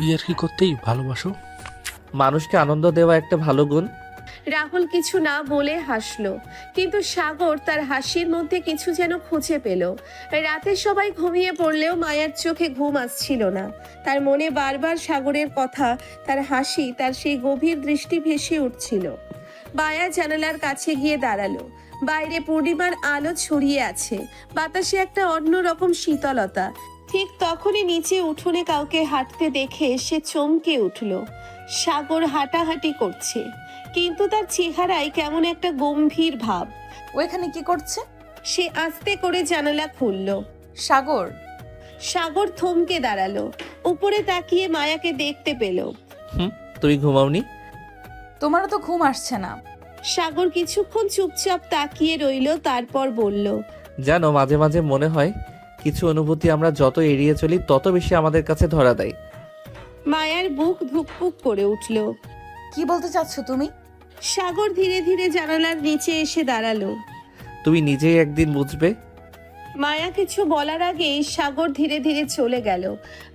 ইয়ার্কি করতেই ভালোবাসো। মানুষকে আনন্দ দেওয়া একটা ভালো গুণ। রাহুল কিছু না বলে হাসলো, কিন্তু সাগর তার হাসির মধ্যে কিছু যেন খুঁজে পেল। রাতে সবাই ঘুমিয়ে পড়লেও মায়ার চোখে ঘুম আসছিল না। তার মনে বারবার সাগরের কথা, তার হাসি, তার সেই গভীর দৃষ্টি ভেসে উঠছিল। মায়া জানালার কাছে গিয়ে দাঁড়ালো। বাইরে পূর্ণিমার আলো ছড়িয়ে আছে, বাতাসে একটা অন্যরকম শীতলতা। ঠিক তখনই নিচে উঠোনে কাউকে হাঁটতে দেখে সে চমকে উঠল। সাগর হাঁটাহাঁটি করছে, কিন্তু তার চেহারায় কেমন একটা গম্ভীর ভাব। ও এখানে কি করছে? সে আস্তে করে জানালা খুলল। সাগর। সাগর থমকে দাঁড়ালো, উপরে তাকিয়ে মায়াকে দেখতে পেল। তুই ঘুমাওনি? তোমারও তো ঘুম আসছে না। সাগর কিছুক্ষণ চুপচাপ তাকিয়ে রইল, তারপর বলল। জানো, মাঝে মাঝে মনে হয় কিছু অনুভূতি আমরা যত এড়িয়ে চলি তত বেশি আমাদের কাছে ধরা দেয়। মায়ার বুক ধুকপুক করে উঠল। কি বলতে চাচ্ছ তুমি? সাগর ধীরে ধীরে জানালার নিচে এসে দাঁড়ালো। তুমি নিজেই একদিন বুঝবে। মায়া কিছু বলার আগেই সাগর ধীরে ধীরে চলে গেল।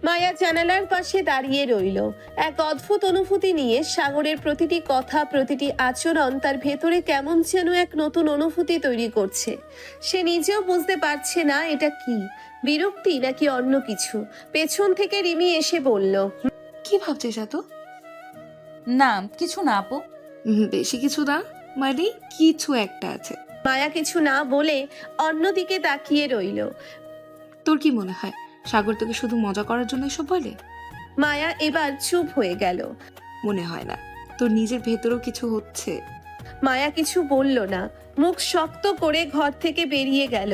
মায়া জানালার পাশে দাঁড়িয়ে রইল। এক অদ্ভুত অনুভূতি নিয়ে সাগরের প্রতিটি কথা, প্রতিটি আচরণ তার ভেতরে কেমন যেন এক নতুন অনুভূতি তৈরি করছে। সে নিজেও বুঝতে পারছে না এটা কি, বিরক্তি নাকি অন্য কিছু। পেছন থেকে রিমি এসে বলল। কি ভাবছিস এত? না কিছু না আপু। বেশি কিছু না, মানে কিছু একটা আছে। মায়া কিছু না বলে অন্যদিকে তাকিয়ে রইল। তোর কি মনে হয় সাগর তোকে শুধু মজা করার জন্য এসব বলে? মায়া এবার চুপ হয়ে গেল। মনে হয় না, তোর নিজের ভেতরেও কিছু হচ্ছে। মায়া কিছু বলল না, মুখ শক্ত করে ঘর থেকে বেরিয়ে গেল।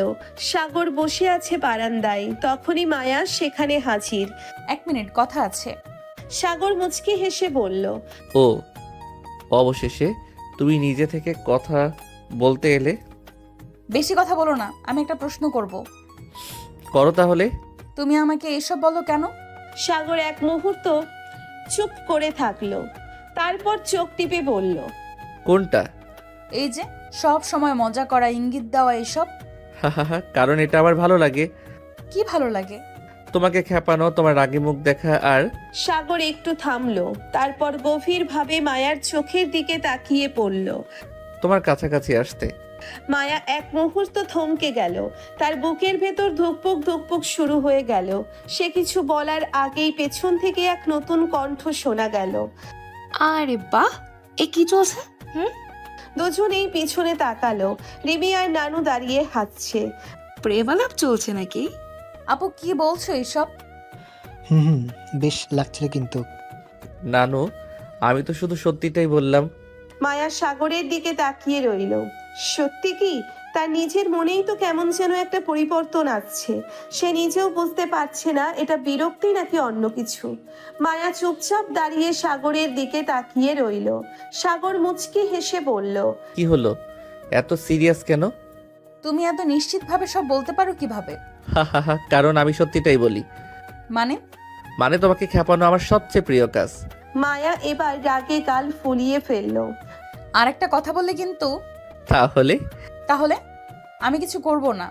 সাগর বসে আছে বারান্দায়, তখনই মায়া সেখানে হাজির। 1 মিনিট, কথা আছে। সাগর মুচকি হেসে বলল। ও, অবশেষে তুমি নিজে থেকে কথা বলতে এলে। বেশি কথা বলো না, আমি একটা প্রশ্ন করব। করো তাহলে। তুমি আমাকে এসব বলো কেন? সাগর এক মুহূর্ত চুপ করে থাকলো, তারপর চোখ টিপে বলল। কোনটা? এই যে সব সময় মজা করা, ইঙ্গিত দেওয়া, এসব। হাহাহা, কারণ এটা আমার ভালো লাগে। কি ভালো লাগে? তোমাকে খেপানো, তোমার রাগী মুখ দেখা। আর সাগর একটু থামলো, তারপর গভীরভাবে মায়ার চোখের দিকে তাকিয়ে পড়ল। তোমার কাছাকাছি আসতে। মায়া এক মুহূর্ত থমকে গেল, তার বুকের ভেতর ধুকপুক ধুকপুক শুরু হয়ে গেল। সে কিছু বলার আগেই পেছন থেকে এক নতুন কণ্ঠ শোনা গেল। আরে বাহ, এ কি চলছে? দুজনেই পিছনে তাকালো। রিমি আর নানু দাঁড়িয়ে হাসছে। প্রেমালাপ চলছে নাকি? আপু কি বলছো এসব? হুম, বেশ লাগছিল কিন্তু। নানু, আমি তো শুধু সত্যিটাই বললাম। মায়া সাগরের দিকে তাকিয়ে রইল। সত্যি কি? তার নিজের মনেই তো কেমন যেন একটা পরিবর্তন আসছে। সে নিজেও বুঝতে পারছে না এটা বিরক্তি নাকি অন্য কিছু। মায়া চুপচাপ দাঁড়িয়ে সাগরের দিকে তাকিয়ে রইল। সাগর মুচকি হেসে বলল। কি হলো, এত সিরিয়াস কেন? তুমি এত নিশ্চিতভাবে সব বলতে পারো কিভাবে? হা হা হা, কারণ আমি সত্যিটাই বলি। মানে? মানে তোমাকে খেপানো আমার সবচেয়ে প্রিয় কাজ। মায়া এবার রাগে গাল ফুলিয়ে ফেলল। আর একটা কথা বললে কিন্তু। তাহলে তাহলে আমি কিছু করব না।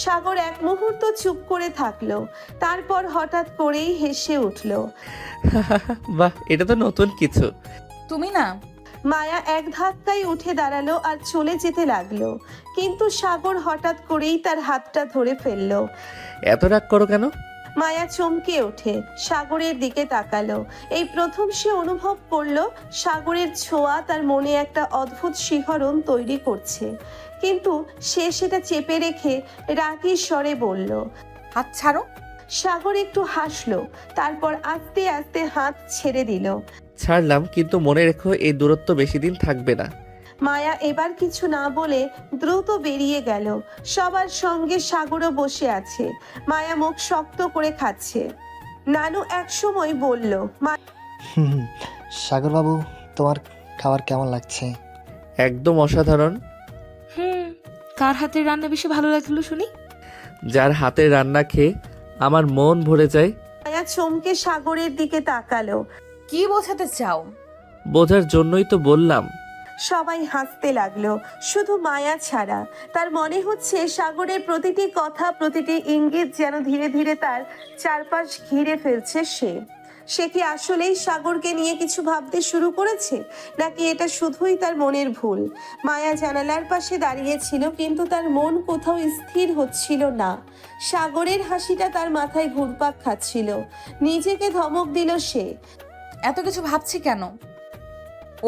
সাগর এক মুহূর্ত চুপ করে থাকলো, তারপর হঠাৎ করেই হেসে উঠল। বাহ, এটা তো নতুন কিছু। তুমি না। মায়া এক ধাক্কায় উঠে দাঁড়ালো আর চলে যেতে লাগলো, কিন্তু সাগর হঠাৎ করেই তার হাতটা ধরে ফেললো। এত রাগ করো কেন? মায়া চমকে ওঠে, সাগরের দিকে তাকালো। এই প্রথম সে অনুভব করলো সাগরের ছোঁয়া তার মনে একটা অদ্ভুত শিহরণ তৈরি করছে, কিন্তু সে সেটা চেপে রেখে রাগী স্বরে বলল, হাত ছাড়ো। সাগর একটু হাসলো, তারপর আস্তে আস্তে হাত ছেড়ে দিল। ছাড়লাম, কিন্তু মনে রেখো এই দূরত্ব বেশি দিন থাকবে না। মায়া এবার কিছু না বলে দ্রুত বেরিয়ে গেল। সবার সঙ্গে সাগরও বসে আছে, মায়া মুখ শক্ত করে খাচ্ছে। নানু একসময় বলল, হুম, সাগরবাবু, তোমার খাবার কেমন লাগছে? একদম অসাধারণ। কার হাতের রান্না বেশি ভালো লাগলো শুনি? যার হাতের রান্না খেয়ে আমার মন ভরে যায়। মায়া চমকে সাগরের দিকে তাকালো। কি বোঝাতে চাও? বোঝার জন্যই তো বললাম। সবাই হাসতে লাগলো, শুধু মায়া ছাড়া। তার মনে হচ্ছে সাগরের প্রতিটি কথা, প্রতিটি ইঙ্গিত যেন ধীরে ধীরে তার চারপাশ ঘিরে ফেলছে। সে কি আসলেই সাগরকে নিয়ে কিছু ভাবতে শুরু করেছে, নাকি এটা শুধুই তার মনের ভুল? মায়া জানালার পাশে দাঁড়িয়েছিল, কিন্তু তার মন কোথাও স্থির হচ্ছিল না। সাগরের হাসিটা তার মাথায় ঘুরপাক খাচ্ছিল। নিজেকে ধমক দিল সে। এত কিছু ভাবছি কেন?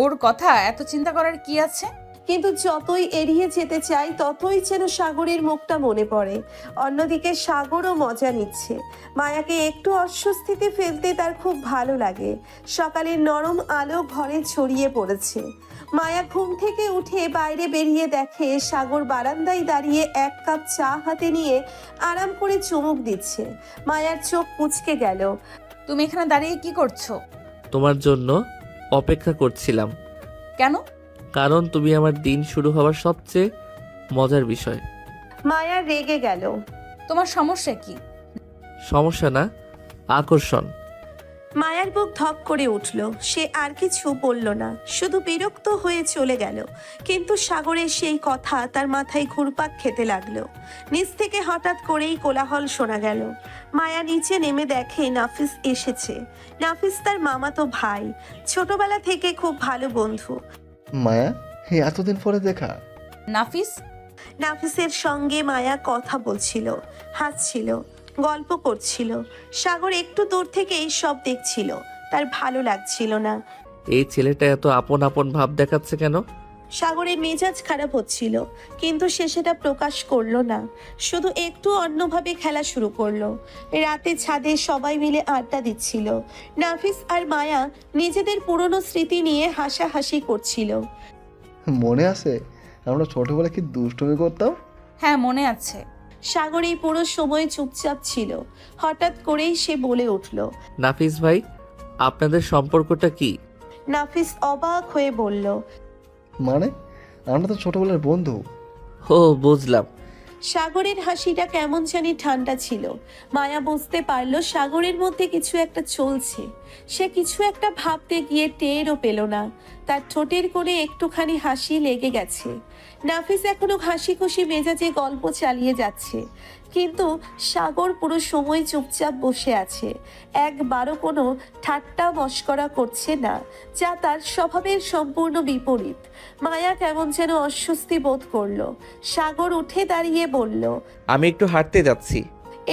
ওর কথা এত চিন্তা করার কি আছে? কিন্তু যতই এড়িয়ে যেতে চাই, ততই যেন সাগরের মুখটা মনে পড়ে। অন্যদিকে সাগরও মজা নিচ্ছে। মায়াকে একটু অস্বস্তিতে ফেলতে তার খুব ভালো লাগে। সকালের নরম আলো ঘরে ছড়িয়ে পড়েছে। মায়া ঘুম থেকে উঠে বাইরে বেরিয়ে দেখে সাগর বারান্দায় দাঁড়িয়ে এক কাপ চা হাতে নিয়ে আরাম করে চুমুক দিচ্ছে। মায়ার চোখ কুঁচকে গেল। তুমি এখানে দাঁড়িয়ে কি করছো? তোমার জন্য অপেক্ষা করছিলাম। কেন? কারণ তুমি আমার দিন শুরু হওয়ার সবচেয়ে মজার বিষয়। মায়া রেগে গেল। তোমার সমস্যা কি? সমস্যা না, আকর্ষণ। মায়ার বুক ধক করে উঠল। সে আর কিছু বলল না, শুধু বিরক্ত হয়ে চলে গেল। কিন্তু সাগরের সেই কথা তার মাথায় ঘুরপাক খেতে লাগলো। নিচ থেকে হঠাৎ করেই কোলাহল শোনা গেল। মায়া নিচে নেমে দেখে নাফিস এসেছে। নাফিস তার মামাতো ভাই, ছোটবেলা থেকে খুব ভালো বন্ধু। মায়া, হে এতদিন পরে দেখা। নাফিস? নাফিসের সঙ্গে মায়া কথা বলছিল, হাসছিল, গল্প করছিল। সাগর একটু দূর থেকেই সব দেখছিল। তার ভালো লাগছিল না। এই ছেলেটা এত আপন আপন ভাব দেখাচ্ছে কেন? সাগরের মেজাজ খারাপ হচ্ছিল, কিন্তু সে সেটা প্রকাশ করলো না। শুধু একটু অন্যভাবে খেলা শুরু করলো। রাতে ছাদে সবাই মিলে আড্ডা দিচ্ছিল। নাফিস আর মায়া নিজেদের পুরনো স্মৃতি নিয়ে হাসাহাসি করছিল। মনে আছে আমরা ছোটবেলায় কি দুষ্টুমি করতাম? হ্যাঁ, মনে আছে। সাগর এই পুরো সময় চুপচাপ ছিল। হঠাৎ করেই সে বলে উঠল, নাফিস ভাই, আপনাদের সম্পর্কটা কি? নাফিস অবাক হয়ে বলল, মানে আমরা তো ছোটবেলার বন্ধু। ও, বুঝলাম। সাগরের হাসিটা কেমন জানি ঠান্ডা ছিল। মায়া বুঝতে পারলো সাগরের মধ্যে কিছু একটা চলছে। সে কিছু একটা ভাবতে গিয়ে টেরও পেল না। তার ঠোঁটের কোণে একটুখানি হাসি লেগে গেছে। নাফিস এখনো হাসি খুশি মেজাজে গল্প চালিয়ে যাচ্ছে, কিন্তু সাগর পুরো সময় চুপচাপ বসে আছে। একবারও কোনো ঠাট্টা মশকরা করছে না, যা তার স্বভাবের সম্পূর্ণ বিপরীত। মায়া কেমন যেন অস্বস্তি বোধ করলো। সাগর উঠে দাঁড়িয়ে বলল, আমি একটু হাঁটতে যাচ্ছি।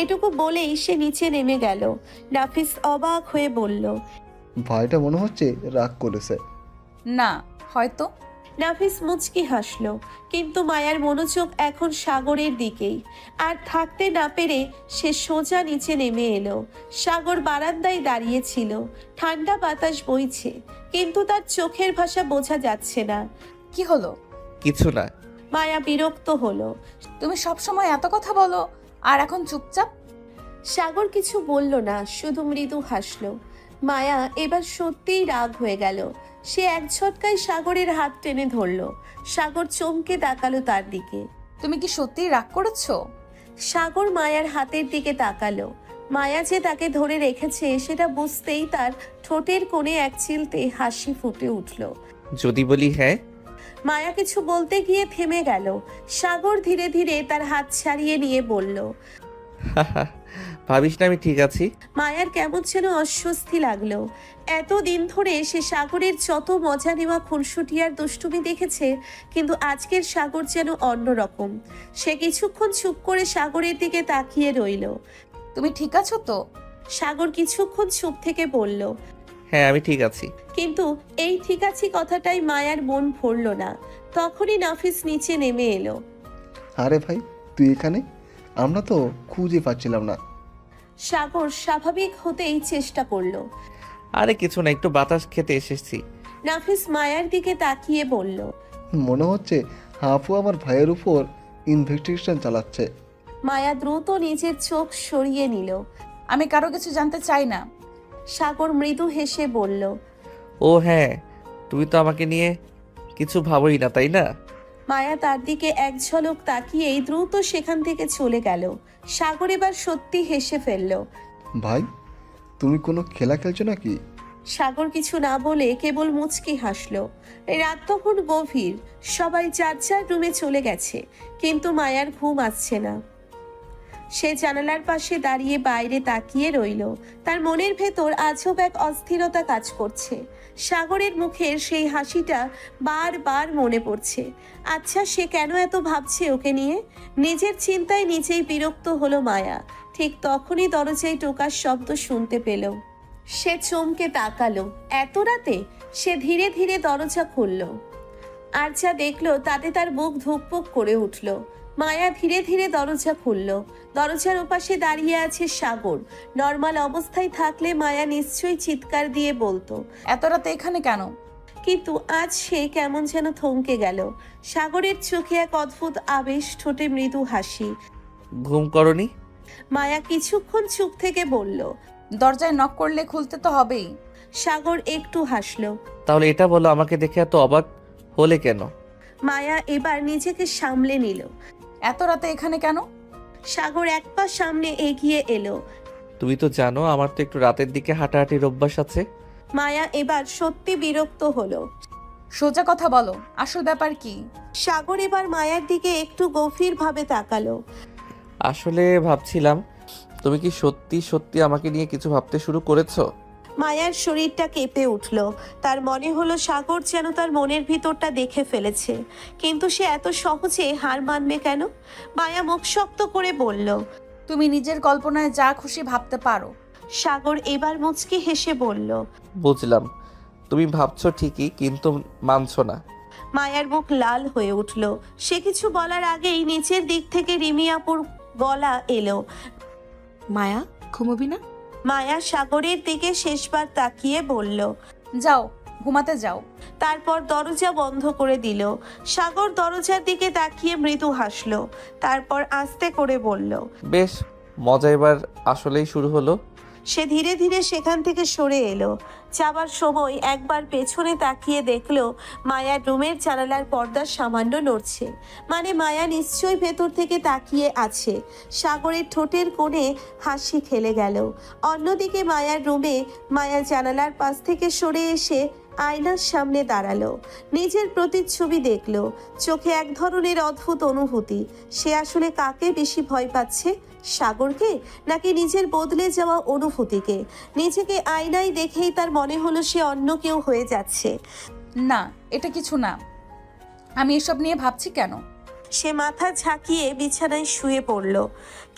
এটুকু বলেই সে নিচে নেমে গেল। নাফিস অবাক হয়ে বলল, ভাইটা মনে হচ্ছে রাগ করেছে। না, হয়তো। নাফিস মুচকি হাসলো, কিন্তু মায়ার মনোযোগ এখন সাগরের দিকেই। আর থাকতে না পেরে সে সোজা নিচে নেমে এলো। সাগর বারান্দায় দাঁড়িয়েছিল। ঠান্ডা বাতাস বইছে, কিন্তু তার চোখের ভাষা বোঝা যাচ্ছে না। কি হলো? কিছু না। মায়া বিরক্ত হলো। তুমি সবসময় এত কথা বলো, আর এখন চুপচাপ? সাগর কিছু বলল না, শুধু মৃদু হাসলো। মায়া এবার সত্যিই রাগ হয়ে গেল। সে এক ঝটকায় সাগরের হাত টেনে ধরলো। সাগর চমকে তাকালো তার দিকে। তুমি কি সত্যিই রাগ করেছো? সাগর মায়ার হাতের দিকে তাকালো। মায়া যে তাকে ধরে রেখেছে সেটা বুঝতেই তার ঠোঁটের কোণে এক চিলতে হাসি ফুটে উঠল। যদি বলি হ্যাঁ? মায়া কিছু বলতে গিয়ে থেমে গেল। সাগর ধীরে ধীরে তার হাত ছাড়িয়ে নিয়ে বলল। ভাবিস না আমি ঠিক আছি? মায়ার কেমন যেন অস্বস্তি লাগলো। এতদিন ধরে সে সাগরের যত মজা নেওয়া খুনসুটি আর দুষ্টুমি দেখেছে, কিন্তু আজকের সাগর যেন অন্যরকম। সে কিছুক্ষণ চুপ করে সাগরের দিকে তাকিয়ে রইল। তুমি ঠিক আছো তো? সাগর কিছুক্ষণ চুপ থেকে বলল। হ্যাঁ আমি ঠিক আছি। কিন্তু এই ঠিক আছি কথাটাই মায়ার মন ভরল না। তখনই নাফিস নিচে নেমে এলো। আরে ভাই, তুই এখানে? আমরা তো খুঁজে পাচ্ছিলাম না। সাগর স্বাভাবিক হতেই চেষ্টা করলো। আরে কিছু না, একটু বাতাস খেতে এসেছি। নাফিস মায়ার দিকে তাকিয়ে বলল। মনে হচ্ছে হাফু আমার ভাইয়ের উপর ইনভেস্টিগেশন চালাচ্ছে। মায়া দ্রুত নিজের চোখ সরিয়ে নিল। আমি কারো কিছু জানতে চাই না। সাগর মৃদু হেসে বলল। ও হ্যাঁ, তুমি তো আমাকে নিয়ে কিছু ভাবোই না, তাই না? মায়া তার দিকে এক ঝলক তাকিয়েই দ্রুত সেখান থেকে চলে গেল। সাগর এবার সত্যি হেসে ফেলল। ভাই, তুমি কোনো খেলা খেলছো নাকি? সাগর কিছু না বলে কেবল মুচকি হাসল। রাত তখন গভীর, সবাই যার যার রুমে চলে গেছে, কিন্তু মায়ার ঘুম আসছে না। সে জানালার পাশে দাঁড়িয়ে বাইরে তাকিয়ে রইল। তার মনের ভেতর আজব এক অস্থিরতা কাজ করছে। সাগরের মুখের সেই হাসিটা বারবার মনে পড়ছে। আচ্ছা, সে কেন এত ভাবছে ওকে নিয়ে? নিজের চিন্তায় নিজেই বিরক্ত হলো মায়া। ঠিক তখনই দরজায় টোকার শব্দ শুনতে পেল। সে চমকে তাকালো। এত রাতে? সে ধীরে ধীরে দরজা খুলল। আর যা দেখলো তাতে তার বুক ধুকপুক করে উঠল। মায়া ধীরে ধীরে দরজা খুলল। দরজার ওপাশে দাঁড়িয়ে আছে সাগর। নর্মাল অবস্থায় থাকলে মায়া নিশ্চয়ই চিৎকার দিয়ে বলতো, এত রাতে এখানে কেন? কিন্তু আজ সে কেমন যেন থমকে গেল। সাগরের চোখে এক অদ্ভুত আবেশ, ঠোঁটে মৃদু হাসি। ঘুম করনি? মায়া কিছুক্ষণ চুপ থেকে বলল। দরজায় নক করলে খুলতে তো হবেই। সাগর একটু হাসলো। তাহলে এটা বলো, আমাকে দেখে এত অবাক হলে কেন? মায়া এবার নিজেকে সামলে নিল। এত রাতে এখানে কেন? সাগর এক পা সামনে এগিয়ে এলো। তুমি তো জানো আমার তো একটু রাতের দিকে হাঁটাহাঁটির অভ্যাস আছে। মায়া এবার সত্যি বিরক্ত হলো। সোজা কথা বলো, আসল ব্যাপার কি? সাগর এবার মায়ার দিকে একটু গভীরভাবে তাকালো। আসলে ভাবছিলাম, তুমি কি সত্যি সত্যি আমাকে নিয়ে কিছু ভাবতে শুরু করেছো? মায়ার শরীরটা কেঁপে উঠল। তার মনে হলো সাগর যেন তার মনের ভিতরটা দেখে ফেলেছে, কিন্তু সে এত সহজে হার মানবে কেন? মায়া মুখ শক্ত করে বলল। তুমি নিজের কল্পনায় যা খুশি ভাবতে পারো। সাগর এবার মুচকি হেসে বলল। বুঝলাম, তুমি ভাবছো ঠিকই, কিন্তু মানছো না। মায়ার মুখ লাল হয়ে উঠল। সে কিছু বলার আগেই নিচের দিক থেকে রিমি আপুর গলা এলো। মায়া, ঘুমোবি না? মায়া সাগরের দিকে শেষবার তাকিয়ে বলল, যাও, ঘুমাতে যাও। তারপর দরজা বন্ধ করে দিল। সাগর দরজার দিকে তাকিয়ে মৃদু হাসলো। তারপর আস্তে করে বলল, বেশ মজা এবার আসলেই শুরু হলো। সে ধীরে ধীরে সেখান থেকে সরে এলো। যাবার সময় একবার পেছনে তাকিয়ে দেখলো মায়ার রুমের জানালার পর্দা সামান্য নড়ছে। মানে মায়া নিশ্চয়ই ভেতর থেকে তাকিয়ে আছে। সাগরের ঠোঁটের কোণে হাসি খেলে গেল। অন্যদিকে মায়ার রুমে মায়া জানালার পাশ থেকে সরে এসে আয়নার সামনে দাঁড়ালো। নিজের প্রতিচ্ছবি দেখলো। চোখে এক ধরনের অদ্ভুত অনুভূতি। সে আসলে কাকে বেশি ভয় পাচ্ছে, সাগরকে নাকি নিজের বদলে যাওয়া অনুভূতিকে? নিজেকে আয়নায় দেখেই তার মনে হলো সে অন্য কেউ হয়ে যাচ্ছে। না, এটা কিছু না। আমি এসব নিয়ে ভাবছি কেন? সে মাথা ঝাঁকিয়ে বিছানায় শুয়ে পড়ল,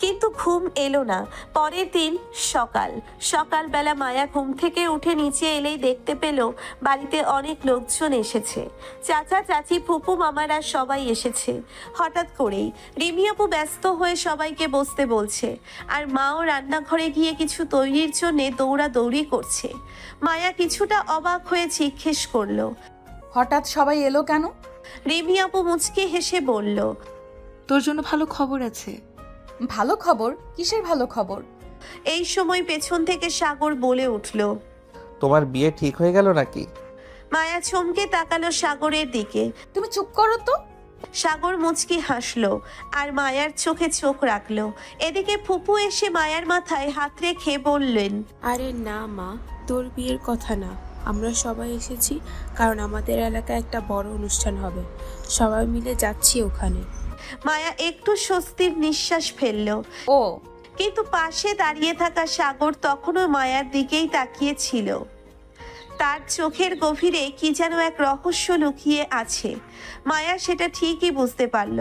কিন্তু ঘুম এলো না। পরের দিন সকালবেলা মায়া ঘুম থেকে উঠে নিচে এলেই দেখতে পেল বাড়িতে অনেক লোকজন এসেছে। চাচা, চাচি, ফুপু, মামারা সবাই এসেছে। হঠাৎ করেই রিমি আপু ব্যস্ত হয়ে সবাইকে বসতে বলছে, আর মাও রান্নাঘরে গিয়ে কিছু তৈরির জন্য দৌড়াদৌড়ি করছে। মায়া কিছুটা অবাক হয়ে জিজ্ঞেস করলো, হঠাৎ সবাই এলো কেন? রিমি আপু মুচকি হেসে বলল, তোর জন্য ভালো খবর আছে। ভালো খবর? কিসের ভালো খবর? এই সময় পেছন থেকে সাগর বলে উঠল, তোমার বিয়ে ঠিক হয়ে গেল নাকি? মায়া চমকে তাকালো সাগরের দিকে। তুমি চুপ করো তো। সাগর মুচকি হাসলো আর মায়ার চোখে চোখ রাখলো। এদিকে ফুপু এসে মায়ার মাথায় হাত রেখে বললেন, আরে না মা, তোর বিয়ের কথা না, আমরা সবাই এসেছি কারণ আমাদের এলাকায় একটা বড় অনুষ্ঠান হবে, সবাই মিলে যাচ্ছি ওখানে। মায়া একটু স্বস্তির নিঃশ্বাস ফেললো। ও কিন্তু পাশে দাঁড়িয়ে থাকা সাগর তখনও মায়ার দিকেই তাকিয়ে ছিল। তার চোখের গভীরে কি যেন এক রহস্য লুকিয়ে আছে। মায়া সেটা ঠিকই বুঝতে পারল।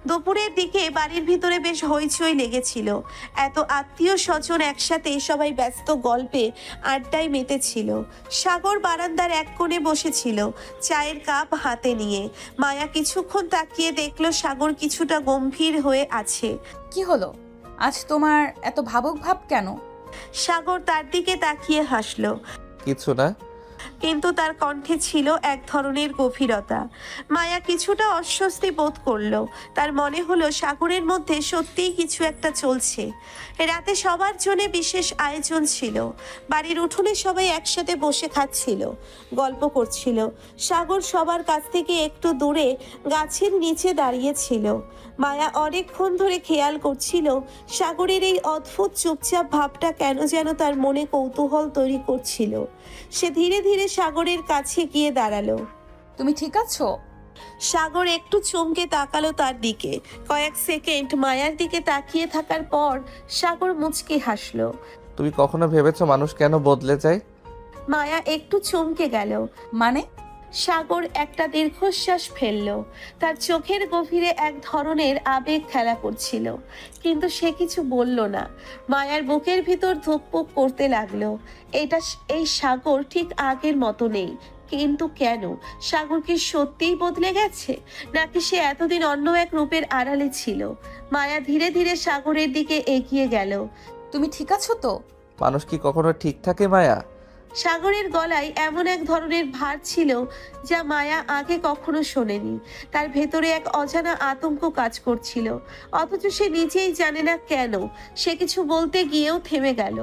দুপুরের দিকে বাড়ির ভিতরে বেশ হইচই লেগেছিল। এত আত্মীয় স্বজন একসাথে, সবাই ব্যস্ত গল্পে আড্ডায় মেতেছিল। সাগর বারান্দার এক কোণে বসেছিল, চায়ের কাপ হাতে নিয়ে। মায়া কিছুক্ষণ তাকিয়ে দেখল সাগর কিছুটা গম্ভীর হয়ে আছে। কি হলো, আজ তোমার এত ভাবুক ভাব কেন? সাগর তার দিকে তাকিয়ে হাসলো, কিছু না। কিন্তু তার কণ্ঠে ছিল এক ধরনের গভীরতা। মায়া কিছুটা অস্বস্তি বোধ করলো। তার মনে হলো সাগরের মধ্যে সত্যিই কিছু একটা চলছে। রাতে সবার জন্য বিশেষ আয়োজন ছিল। বাড়ির উঠোনে সবাই একসাথে বসে খাচ্ছিল, গল্প করছিল। সাগর সবার কাছ থেকে একটু দূরে গাছের নিচে দাঁড়িয়েছিল। মায়া অনেকক্ষণ ধরে খেয়াল করছিল সাগরের এই অদ্ভুত চুপচাপ ভাবটা কেন যেন তার মনে কৌতূহল তৈরি করছিল। সে ধীরে ধীরে সাগরের কাছে গিয়ে দাঁড়ালো। তুমি ঠিক আছো? সাগর একটু চমকে তাকালো তার দিকে। কয়েক সেকেন্ড মায়ার দিকে তাকিয়ে থাকার পর সাগর মুচকি হাসলো। তুমি কখনো ভেবেছো মানুষ কেন বদলে যায়? মায়া একটু চমকে গেল। মানে? সাগর একটা দীর্ঘশ্বাস ফেলল। তার চোখের গভীরে এক ধরনের আবেগ খেলা করছিল, কিন্তু সে কিছু বলল না। মায়ার বুকের ভিতর ধুকপুক করতে লাগলো। এই সাগর ঠিক আগের মতো নেই। কিন্তু কেন? সাগর কি সত্যিই বদলে গেছে, নাকি সে এতদিন অন্য এক রূপের আড়ালে ছিল? মায়া ধীরে ধীরে সাগরের দিকে এগিয়ে গেল। তুমি ঠিক আছো তো? মানুষ কি কখনো ঠিক থাকে মায়া? সাগরের গলায় এমন এক ধরনের ভার ছিল যা মায়া আগে কখনো শোনেনি। তার ভেতরে এক অজানা আতঙ্ক কাজ করছিল, অথচ সে নিজেই জানে না কেন। সে কিছু বলতে গিয়েও থেমে গেল।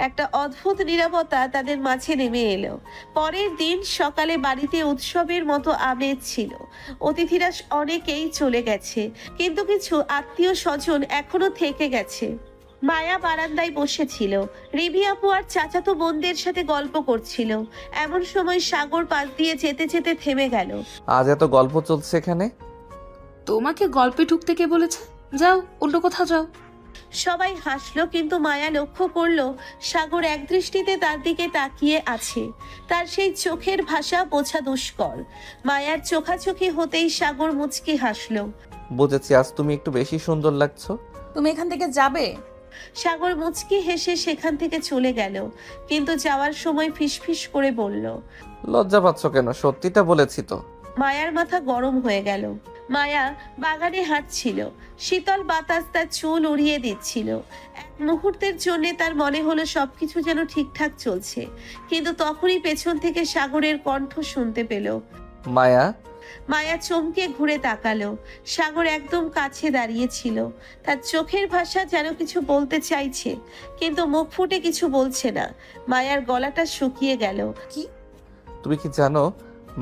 একটা অদ্ভুত নীরবতা তাদের মাঝে নেমে এলো। পরের দিন সকালে বাড়িতে উৎসবের মতো আমেজ ছিল। অতিথিরা অনেকেই চলে গেছে, কিন্তু কিছু আত্মীয় স্বজন এখনো থেকে গেছে। মায়া বারান্দায় বসেছিল, রিভি আপু আর চাচাতো বোনদের সাথে গল্প করছিল। এমন সময় সাগর পাশ দিয়ে যেতে যেতে থেমে গেল। আজ এত গল্প চলছে এখানে? তোমাকে গল্পে ঢুকতে কে বলেছে? যাও, অন্য কোথাও যাও। সবাই হাসলো, কিন্তু মায়া লক্ষ্য করলো সাগর একদৃষ্টিতে তার দিকে তাকিয়ে আছে। তার সেই চোখের ভাষা বোঝা দুষ্কর। মায়ার চোখাচোখি হতেই সাগর মুচকি হাসলো। বুঝেছি, আজ তুমি একটু বেশি সুন্দর লাগছো। তুমি এখান থেকে যাবে? সাগর মুচকি হেসে সেখান থেকে চলে গেল, কিন্তু যাওয়ার সময় ফিসফিস করে বলল, লজ্জা পাচ্ছ কেন? সত্যিটা বলেছি তো। মায়ার মাথা গরম হয়ে গেল। মায়া বাগানে হাঁটছিল, শীতল বাতাস তার চুল উড়িয়ে দিচ্ছিল। এক মুহূর্তের জন্য তার মনে হলো সবকিছু যেন ঠিকঠাক চলছে, কিন্তু তখনই পেছন থেকে সাগরের কণ্ঠ শুনতে পেল। মায়া। মায়া চমকে ঘুরে তাকালো। সাগর একদম কাছে দাঁড়িয়েছিল। তার চোখের ভাষা যেন কিছু বলতে চাইছে, কিন্তু মুখ ফুটে কিছু বলছে না। মায়ার গলাটা শুকিয়ে গেল। কি? তুমি কি জানো,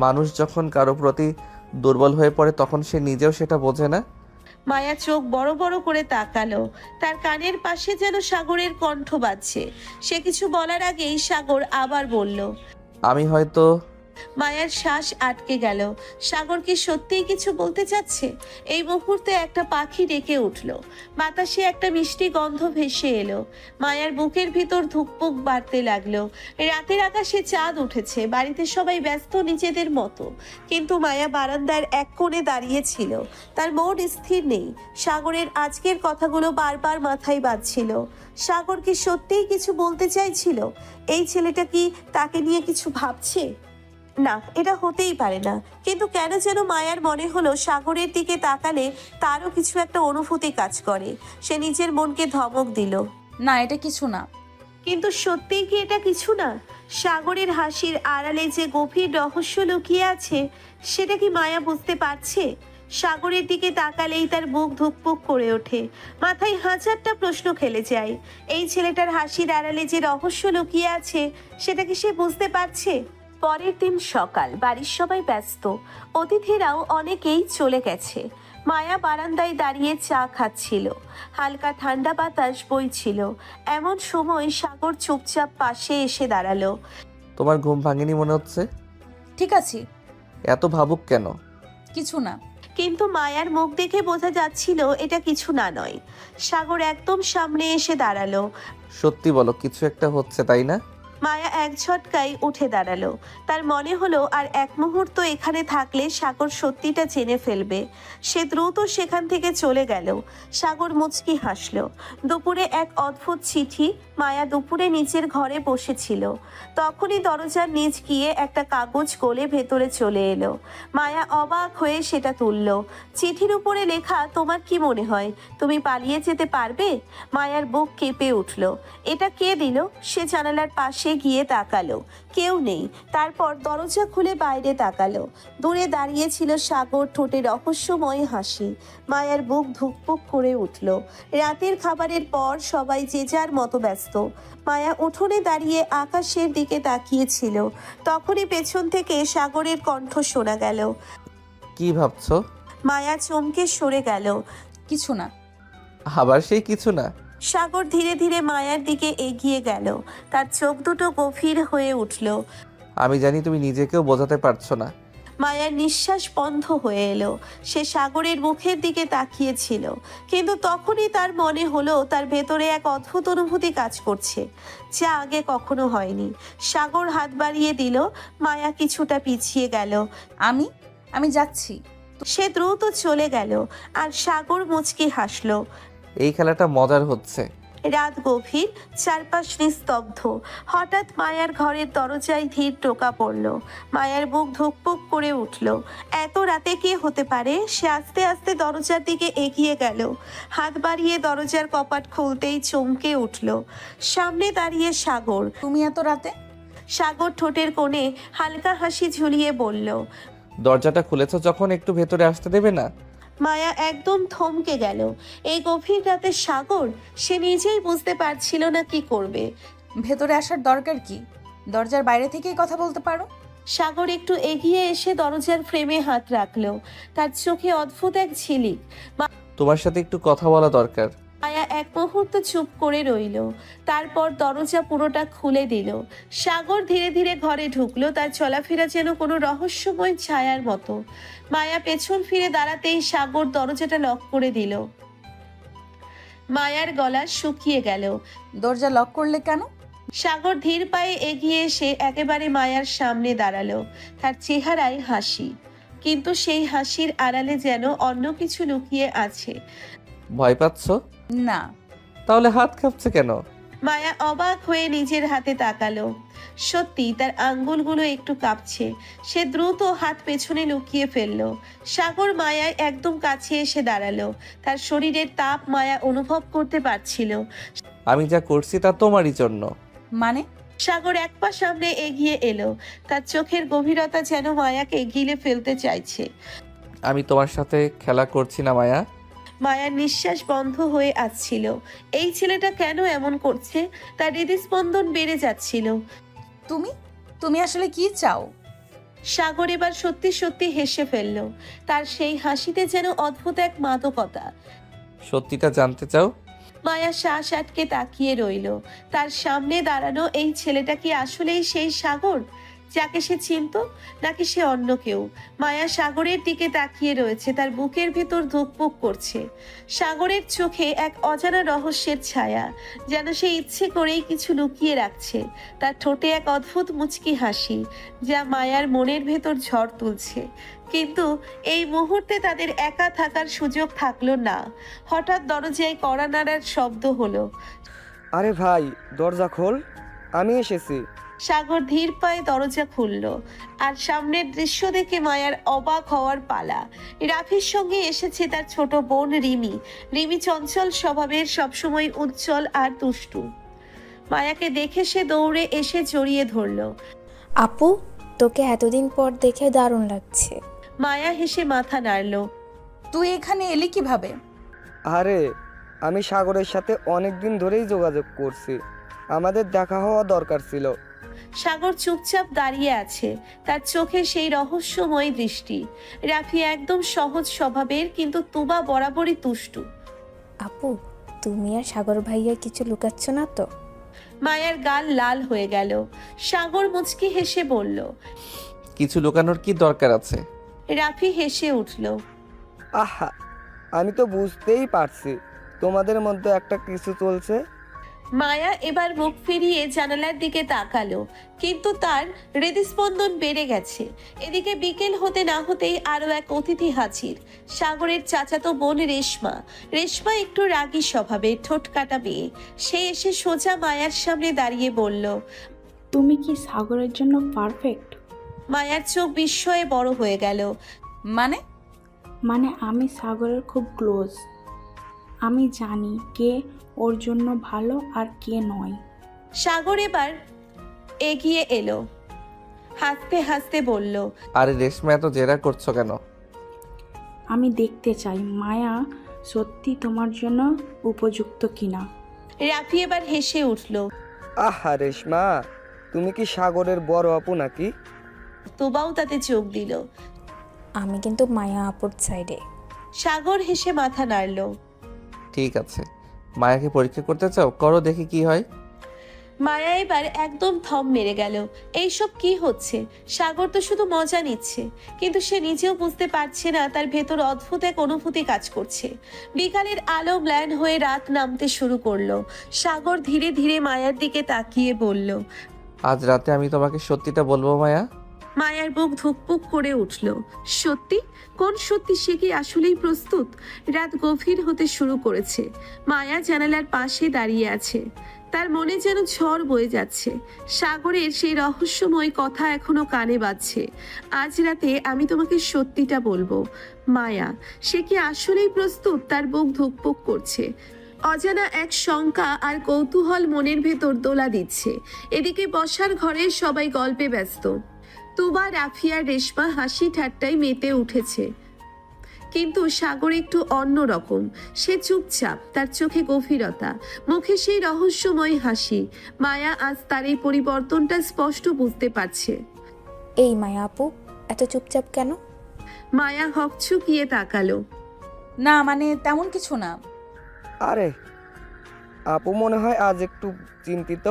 মানুষ যখন কারো প্রতি দুর্বল হয়ে পড়ে তখন সে নিজেও সেটা বোঝে না। মায়া চোখ বড় বড় করে তাকালো। তার কানের পাশে যেন সাগরের কণ্ঠ বাজছে। সে কিছু বলার আগেই সাগর আবার বলল, আমি হয়তো। মায়ার শ্বাস আটকে গেল। সাগর কি সত্যিই কিছু বলতে চাচ্ছে? এই মুহূর্তে একটা পাখি ডেকে উঠল। বাতাসে একটা মিষ্টি গন্ধ ভেসে এলো। মায়ার বুকের ভিতর ধুকপুক বাড়তে লাগলো। রাতের আকাশে চাঁদ উঠেছে। বাড়িতে সবাই ব্যস্ত নিজেদের মতো, কিন্তু মায়া বারান্দার এক কোণে দাঁড়িয়েছিল। তার মন স্থির নেই। সাগরের আজকের কথাগুলো বারবার মাথায় বাজছিল। সাগর কি সত্যিই কিছু বলতে চাইছিল? এই ছেলেটা কি তাকে নিয়ে কিছু ভাবছে? না, এটা হতেই পারে না। কিন্তু কেন যেন মায়ার মনে হলো সাগরের দিকে তাকালে তারও কিছু একটা অনুভূতি কাজ করে। সে নিজের মনকে ধমক দিল, না, এটা কিছু না। কিন্তু সত্যিই কি এটা কিছু না? সাগরের হাসির আড়ালে যে গভীর রহস্য লুকিয়ে আছে, সেটা কি মায়া বুঝতে পারছে? সাগরের দিকে তাকালেই তার বুক ধুকপুক করে ওঠে। মাথায় হাজারটা প্রশ্ন খেলে যায়। এই ছেলেটার হাসির আড়ালে যে রহস্য লুকিয়ে আছে, সেটা কি সে বুঝতে পারছে? পরের দিন সকাল, বাড়ির সবাই ব্যস্ত, অতিথিরাও অনেকেই চলে গেছে। মায়া বারান্দায় দাঁড়িয়ে চা খাচ্ছিল, হালকা ঠান্ডা বাতাস বইছিল। এমন সময় সাগর চুপচাপ পাশে এসে দাঁড়ালো। তোমার ঘুম ভাঙেনি মনে হচ্ছে? ঠিক আছে, এত ভাবুক কেন? কিছু না। কিন্তু মায়ার মুখ দেখে বোঝা যাচ্ছিল এটা কিছু না নয়। সাগর একদম সামনে এসে দাঁড়ালো। সত্যি বলো, কিছু একটা হচ্ছে তাই না? মায়া এক ঝটকায় উঠে দাঁড়ালো। তার মনে হলো আর এক মুহূর্ত এখানে থাকলে সাগর সত্যিটা জেনে ফেলবে। সে দ্রুত সেখান থেকে চলে গেল। সাগর মুচকি হাসলো। দুপুরে এক অদ্ভুত চিঠি। মায়া দুপুরে নিচের ঘরে বসেছিল, তখনই দরজার নিচ গিয়ে একটা কাগজ গলে ভেতরে চলে এলো। মায়া অবাক হয়ে সেটা তুলল। চিঠির উপরে লেখা, তোমার কি মনে হয় তুমি পালিয়ে যেতে পারবে? মায়ার বুক কেঁপে উঠল। এটা কে দিল? সে জানালার পাশে গিয়ে তাকালো, কেউ নেই। তারপর দরজা খুলে বাইরে তাকালো। দূরে দাঁড়িয়ে ছিল সাগর, ঠোঁটে রহস্যময় হাসি। মায়ার বুক ধুকপুক করে উঠল। রাতের খাবারের পর সবাই যে যার মতো ব্যস্ত। মায়া উঠোনে দাঁড়িয়ে আকাশের দিকে তাকিয়েছিল। তখনই পেছন থেকে সাগরের কণ্ঠ শোনা গেল। কি ভাবছো? মায়া চমকে সরে গেল। কিছু না। আবার সেই কিছু না? সাগর ধীরে ধীরে মায়ার দিকে এগিয়ে গেল। তার চোখ দুটো গভীর হয়ে উঠল। আমি জানি তুমি নিজেকেও বোঝাতে পারছো না। মায়ার নিঃশ্বাস বন্ধ হয়ে এলো। সে সাগরের মুখের দিকে তাকিয়েছিল, কিন্তু তখনই তার মনে হলো তার ভেতরে এক অদ্ভুত অনুভূতি কাজ করছে, যা আগে কখনো হয়নি। সাগর হাত বাড়িয়ে দিল। মায়া কিছুটা পিছিয়ে গেল। আমি যাচ্ছি। সে দ্রুত চলে গেল, আর সাগর মুচকি হাসলো। এই খেলাটা মজার হচ্ছে। রাত গভীর, চারপাশ নিস্তব্ধ। হঠাৎ মায়ার ঘরের দরজায় ধীর টোকা পড়ল। মায়ার বুক ধুকপুক করে উঠল। এত রাতে কে হতে পারে? সে আস্তে আস্তে দরজার দিকে এগিয়ে গেল। হাত বাড়িয়ে দরজার কপাট খুলতেই চমকে উঠল। সামনে দাঁড়িয়ে সাগর। তুমি এত রাতে? সাগর ঠোঁটের কোণে হালকা হাসি ঝুলিয়ে বলল। দরজাটা খুলেছ যখন, একটু ভেতরে আসতে দেবে না? মায়া একদম থমকে গেল। এই গভীর রাতে সাগর, সে নিজেই বুঝতে পারছিল না কি করবে। ভেতরে আসার দরকার কি? দরজার বাইরে থেকেই কথা বলতে পারো। সাগর একটু এগিয়ে এসে দরজার ফ্রেমে হাত রাখলো। তার চোখে অদ্ভুত এক ঝিলিক। তোমার সাথে একটু কথা বলা দরকার। মায়া এক মুহূর্ত চুপ করে রইল। তারপর দরজা পুরোটা খুলে দিল। সাগর ধীরে ধীরে ঘরে ঢুকলো। তার চলাফেরা যেন কোনো রহস্যময় ছায়ার মতো। মায়া পেছন ফিরে দাঁড়াতেই সাগর দরজাটা লক করে দিল। মায়ার গলা শুকিয়ে গেল। দরজা লক করলে কেন? সাগর ধীর পায়ে এগিয়ে এসে একেবারে মায়ার সামনে দাঁড়ালো। তার চেহারায় হাসি, কিন্তু সেই হাসির আড়ালে যেন অন্য কিছু লুকিয়ে আছে। ভয় পাচ্ছ? না। তাহলে হাত কাঁপছে কেন? মায়া অবাক হয়ে নিজের হাতে তাকালো। সত্যি তার আঙ্গুলগুলো একটু কাঁপছে। সে দ্রুত হাত পেছনে লুকিয়ে ফেললো। সাগর মায়ায় একদম কাছে এসে দাঁড়ালো। তার শরীরের তাপ মায়া অনুভব করতে পারছিল। আমি যা করছি তা তোমারই জন্য। মানে? সাগর এক পা সামনে এগিয়ে এলো। তার চোখের গভীরতা যেন মায়াকে গিলে ফেলতে চাইছে। আমি তোমার সাথে খেলা করছি না মায়া। মায়ার নিঃশ্বাস বন্ধ হয়ে আসছিল। এই ছেলেটা কেন এমন করছে? তার হৃদস্পন্দন বেড়ে যাচ্ছিল। তুমি আসলে কি চাও? সাগর এবার সত্যি সত্যি হেসে ফেলল। তার সেই হাসিতে যেন অদ্ভুত এক মাদকতা। সত্যিটা জানতে চাও? মায়া শ্বাস আটকে তাকিয়ে রইল। তার সামনে দাঁড়ানো এই ছেলেটা কি আসলেই সেই সাগর যাকে সে চিনত, নাকি সে অন্য কেউ? মায়া সাগরের দিকে তাকিয়ে রয়েছে। তার বুকের ভেতর ধুকপুক করছে। সাগরের চোখে এক অজানা রহস্যের ছায়া, যেন সে ইচ্ছে করেই কিছু লুকিয়ে রাখছে। তার ঠোঁটে এক অদ্ভুত মুচকি হাসি, যা মায়ার মনের ভেতর ঝড় তুলছে। কিন্তু এই মুহূর্তে তাদের একা থাকার সুযোগ থাকলো না। হঠাৎ দরজায় কড়া নাড়ার শব্দ হলো। আরে ভাই, দরজা খোল, আমি এসেছি। সাগর ধীর পায়ে দরজা খুলল, আর সামনের দৃশ্য দেখে মায়ার অবাক হওয়ার পালা। রাফির সঙ্গে এসেছে তার ছোট বোন রিমি। রিমি চঞ্চল স্বভাবের, সবসময় উজ্জ্বল আর দুষ্টু। মায়াকে দেখে সে দৌড়ে এসে জড়িয়ে ধরল। আপু, তোকে এতদিন পর দেখে দারুণ লাগছে। মায়া হেসে মাথা নাড়ল। তুই এখানে এলি কিভাবে? আরে, আমি সাগরের সাথে অনেক দিন ধরেই যোগাযোগ করছি, আমাদের দেখা হওয়া দরকার ছিল। সাগর চুপচাপ দাঁড়িয়ে আছে, তার চোখে সেই রহস্যময় দৃষ্টি। রাফি একদম সহজ স্বভাবের, কিন্তু তুবা বরাবরই তুষ্টু। আপু, তুমি আর সাগর ভাইয়া কিছু লুকাচ্ছ না তো? মায়ার গাল লাল হয়ে গেল। সাগর মুচকি হেসে বলল। কিছু লুকানোর কি দরকার আছে? রাফি হেসে উঠল। আহা, আমি তো বুঝতেই পারছি তোমাদের মধ্যে একটা কিছু চলছে। মায়া এবার মুখ ফিরিয়ে জানালার দিকে তাকালো, কিন্তু তার হৃদস্পন্দন বেড়ে গেছে। এদিকে বিকেল হতে না হতেই আরো এক অতিথি হাজির, সাগরের চাচাতো বোন রেশমা। রেশমা একটু রাগী স্বভাবে, ঠোঁট কাটা মেয়ে। সে এসে সোজা মায়ার সামনে দাঁড়িয়ে বলল, তুমি কি সাগরের জন্য পারফেক্ট? মায়ার চোখ বিস্ময়ে বড় হয়ে গেল। মানে আমি সাগরের খুব ক্লোজ। আমি জানি কে ওর জন্য ভালো আর কে নয়। সাগর এবার এগিয়ে এলো, হাসতে হাসতে বলল, আরে রেশমা, এত জেরা করছো কেন? আমি দেখতে চাই মায়া সত্যি তোমার জন্য উপযুক্ত কিনা। রাফি এবার হেসে উঠল। আহা রেশমা, তুমি কি সাগরের বড় আপু নাকি? তোবাও তাতে চোখ দিল। আমি কিন্তু মায়া আপুর সাইডে। সাগর হেসে মাথা নাড়ল। ঠিক আছে, মায়াকে পরীক্ষা করতে চাও, করো, দেখি কি হয়। মায়া এবার একদম থম মেরে গেল। এইসব কি হচ্ছে? সাগর তো শুধু মজা নিচ্ছে, কিন্তু সে নিজেও বুঝতে পারছে না তার ভেতর অদ্ভুত এক অনুভূতি কাজ করছে। বিকালের আলো ম্লান হয়ে রাত নামতে শুরু করলো। সাগর ধীরে ধীরে মায়ার দিকে তাকিয়ে বলল, আজ রাতে আমি তোমাকে সত্যিটা বলবো মায়া। মায়ার বুক ধুকপুক করে উঠল। সত্যি? কোন সত্যি? সে কি আসলেই প্রস্তুত? রাত গভীর হতে শুরু করেছে। মায়া জানালার পাশে দাঁড়িয়ে আছে, তার মনে যেন ঝড় বয়ে যাচ্ছে। সাগরের সেই রহস্যময় কথা এখনো কানে বাজছে। আজ রাতে আমি তোমাকে সত্যিটা বলবো। মায়া, সে কি আসলেই প্রস্তুত? তার বুক ধুকপুক করছে। অজানা এক শঙ্কা আর কৌতূহল মনের ভেতর দোলা দিচ্ছে। এদিকে বসার ঘরে সবাই গল্পে ব্যস্ত। তুবা, রাফি আর রেশমা হাসি ঠাট্টায় মেতে উঠেছে, কিন্তু সাগর একটু অন্য রকম। সে চুপচাপ, তার চোখে গভীরতা, মুখে সেই রহস্যময় হাসি। মায়া আজ তার এই পরিবর্তনটা স্পষ্ট বুঝতে পারছে। এই মায়া আপু, এত চুপচাপ কেন? মায়া হকচকিয়ে তাকালো। না, মানে তেমন কিছু না। আরে আপু মনে হয় আজ একটু চিন্তিত।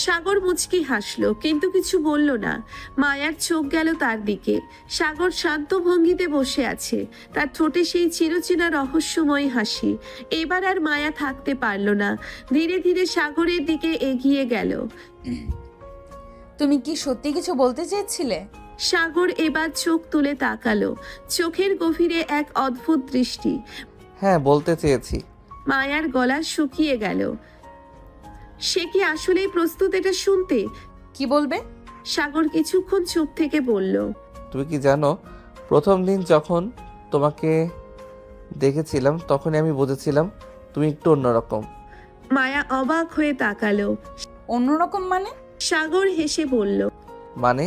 সাগর মুচকি হাসলো, কিন্তু কিছু বলল না। মায়ার চোখ গেল তার দিকে। সাগর শান্ত ভঙ্গিতে বসে আছে, তার ঠোঁটে সেই চিরচেনা রহস্যময় হাসি। এবার আর মায়া থাকতে পারল না, ধীরে ধীরে সাগরের দিকে এগিয়ে গেল। তুমি কি সত্যি কিছু বলতে চেয়েছিলে? সাগর এবার চোখ তুলে তাকালো, চোখের গভীরে এক অদ্ভুত দৃষ্টি। হ্যাঁ, বলতে চেয়েছি। মায়ার গলা শুকিয়ে গেল। সে কি আসলেই প্রস্তুত এটা শুনতে? কি বলবে? সাগর কিছুক্ষণ চুপ থেকে বলল, তুমি কি জানো, প্রথম দিন যখন তোমাকে দেখেছিলাম তখনই আমি বুঝেছিলাম তুমি একটু অন্যরকম। মায়া অবাক হয়ে তাকালো। অন্যরকম মানে? সাগর হেসে বলল, মানে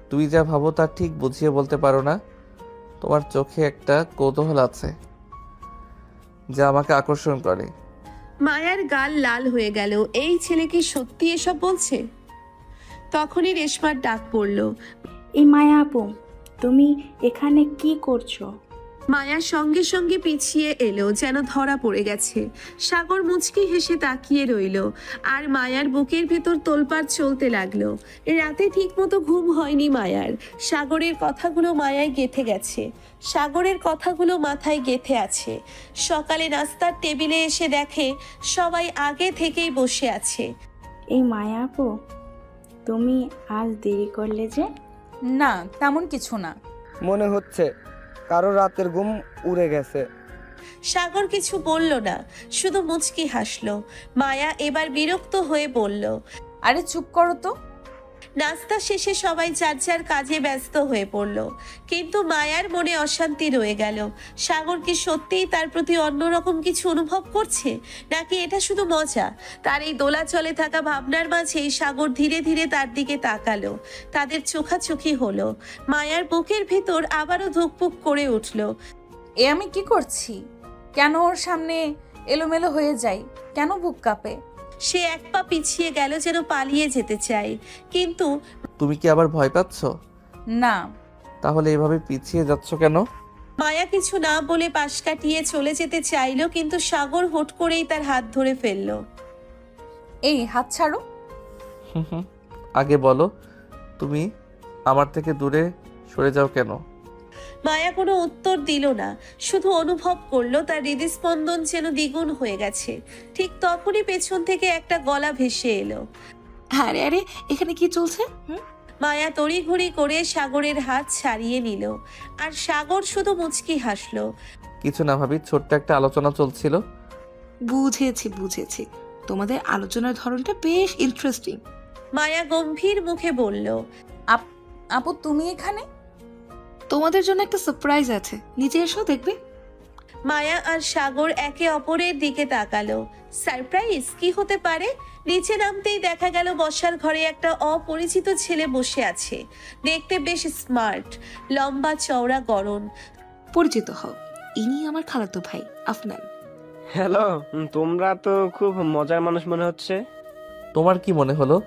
তুমি যা ভাবো তা ঠিক বুঝিয়ে বলতে পারো না। তোমার চোখে একটা কৌতূহল আছে যা আমাকে আকর্ষণ করে। মায়ার গাল লাল হয়ে গেল। এই ছেলে কি সত্যি এসব বলছে? তখনই রেশমার ডাক পড়ল। এই মায়া আপু, তুমি এখানে কি করছো? মায়া সঙ্গে সঙ্গে পিছিয়ে এলো, যেন ধরা পড়ে গেছে। সাগর মুচকি হেসে তাকিয়ে রইল, আর মায়ার বুকের ভেতর তোলপাড় চলতে লাগলো। রাতে ঠিকমতো ঘুম হয়নি মায়ার। সাগরের কথাগুলো মায়ায় গেঁথে গেছে, সাগরের কথাগুলো মাথায় গেঁথে আছে। সকালে নাস্তার টেবিলে এসে দেখে সবাই আগে থেকেই বসে আছে। এই মায়া আপু, তুমি আজ দেরি করলে যে? না, তেমন কিছু না। মনে হচ্ছে কারো রাতের ঘুম উড়ে গেছে। সাগর কিছু বলল না, শুধু মুচকি হাসলো। মায়া এবার বিরক্ত হয়ে বলল, আরে চুপ করো তো। নাস্তা শেষে সবাই যার যার কাজে ব্যস্ত হয়ে পড়ল, কিন্তু মায়ার মনে অশান্তি রয়ে গেল। সাগর কি সত্যিই তার প্রতি অন্যরকম কিছু অনুভব করছে, নাকি এটা শুধু মজা? তার এই দোলাচলে থাকা ভাবনার মাঝেই সাগর ধীরে ধীরে তার দিকে তাকালো। তাদের চোখাচোখি হলো। মায়ার বুকের ভেতর আবারও ধুকপুক করে উঠল। এ আমি কি করছি? কেন ওর সামনে এলোমেলো হয়ে যাই? কেন বুক কাঁপে? সে এক পা পিছিয়ে গেল, যেন পালিয়ে যেতে চায়। কিন্তু তুমি কি আবার ভয় পাচ্ছ? না। তাহলে এভাবে পিছিয়ে যাচ্ছ কেন? মায়া কিছু না বলে পাশ কাটিয়ে চলে যেতে চাইলো, কিন্তু সাগর হুট করেই তার হাত ধরে ফেলল। এই হাত ছাড়ো। হুম, আগে বলো, তুমি আমার থেকে দূরে সরে যাও কেন? মায়া কোনো উত্তর দিল না, শুধু অনুভব করলো তার হৃদস্পন্দন যেন দ্বিগুণ হয়ে গেছে। ঠিক তখনই পেছন থেকে একটা গলা ভেসে এলো। আরে আরে, এখানে কি চলছে? মায়া তড়িঘড়ি করে সাগরের হাত ছাড়িয়ে নিল, আর সাগর শুধু মুচকি হাসলো। কিছু না ভাবি, ছোট্ট একটা আলোচনা চলছিল। বুঝেছি। তোমাদের আলোচনার ধরনটা বেশ ইন্টারেস্টিং। মায়া গম্ভীর মুখে বলল, আপু তুমি এখানে? তোমাদের জন্য একটা সারপ্রাইজ আছে, নিচে এসো দেখবে। মায়া আর সাগর একে অপরের দিকে তাকালো। সারপ্রাইজ কি হতে পারে? নিচে নামতেই দেখা গেল বসার ঘরে একটা অপরিচিত ছেলে বসে আছে। দেখতে বেশ স্মার্ট, লম্বা চওড়া গড়ন। পরিচিত হও, ইনি আমার খালাতো ভাই আফনান। হ্যালো, তোমরা তো খুব মজার মানুষ মনে হচ্ছে। তোমার কি মনে হলো?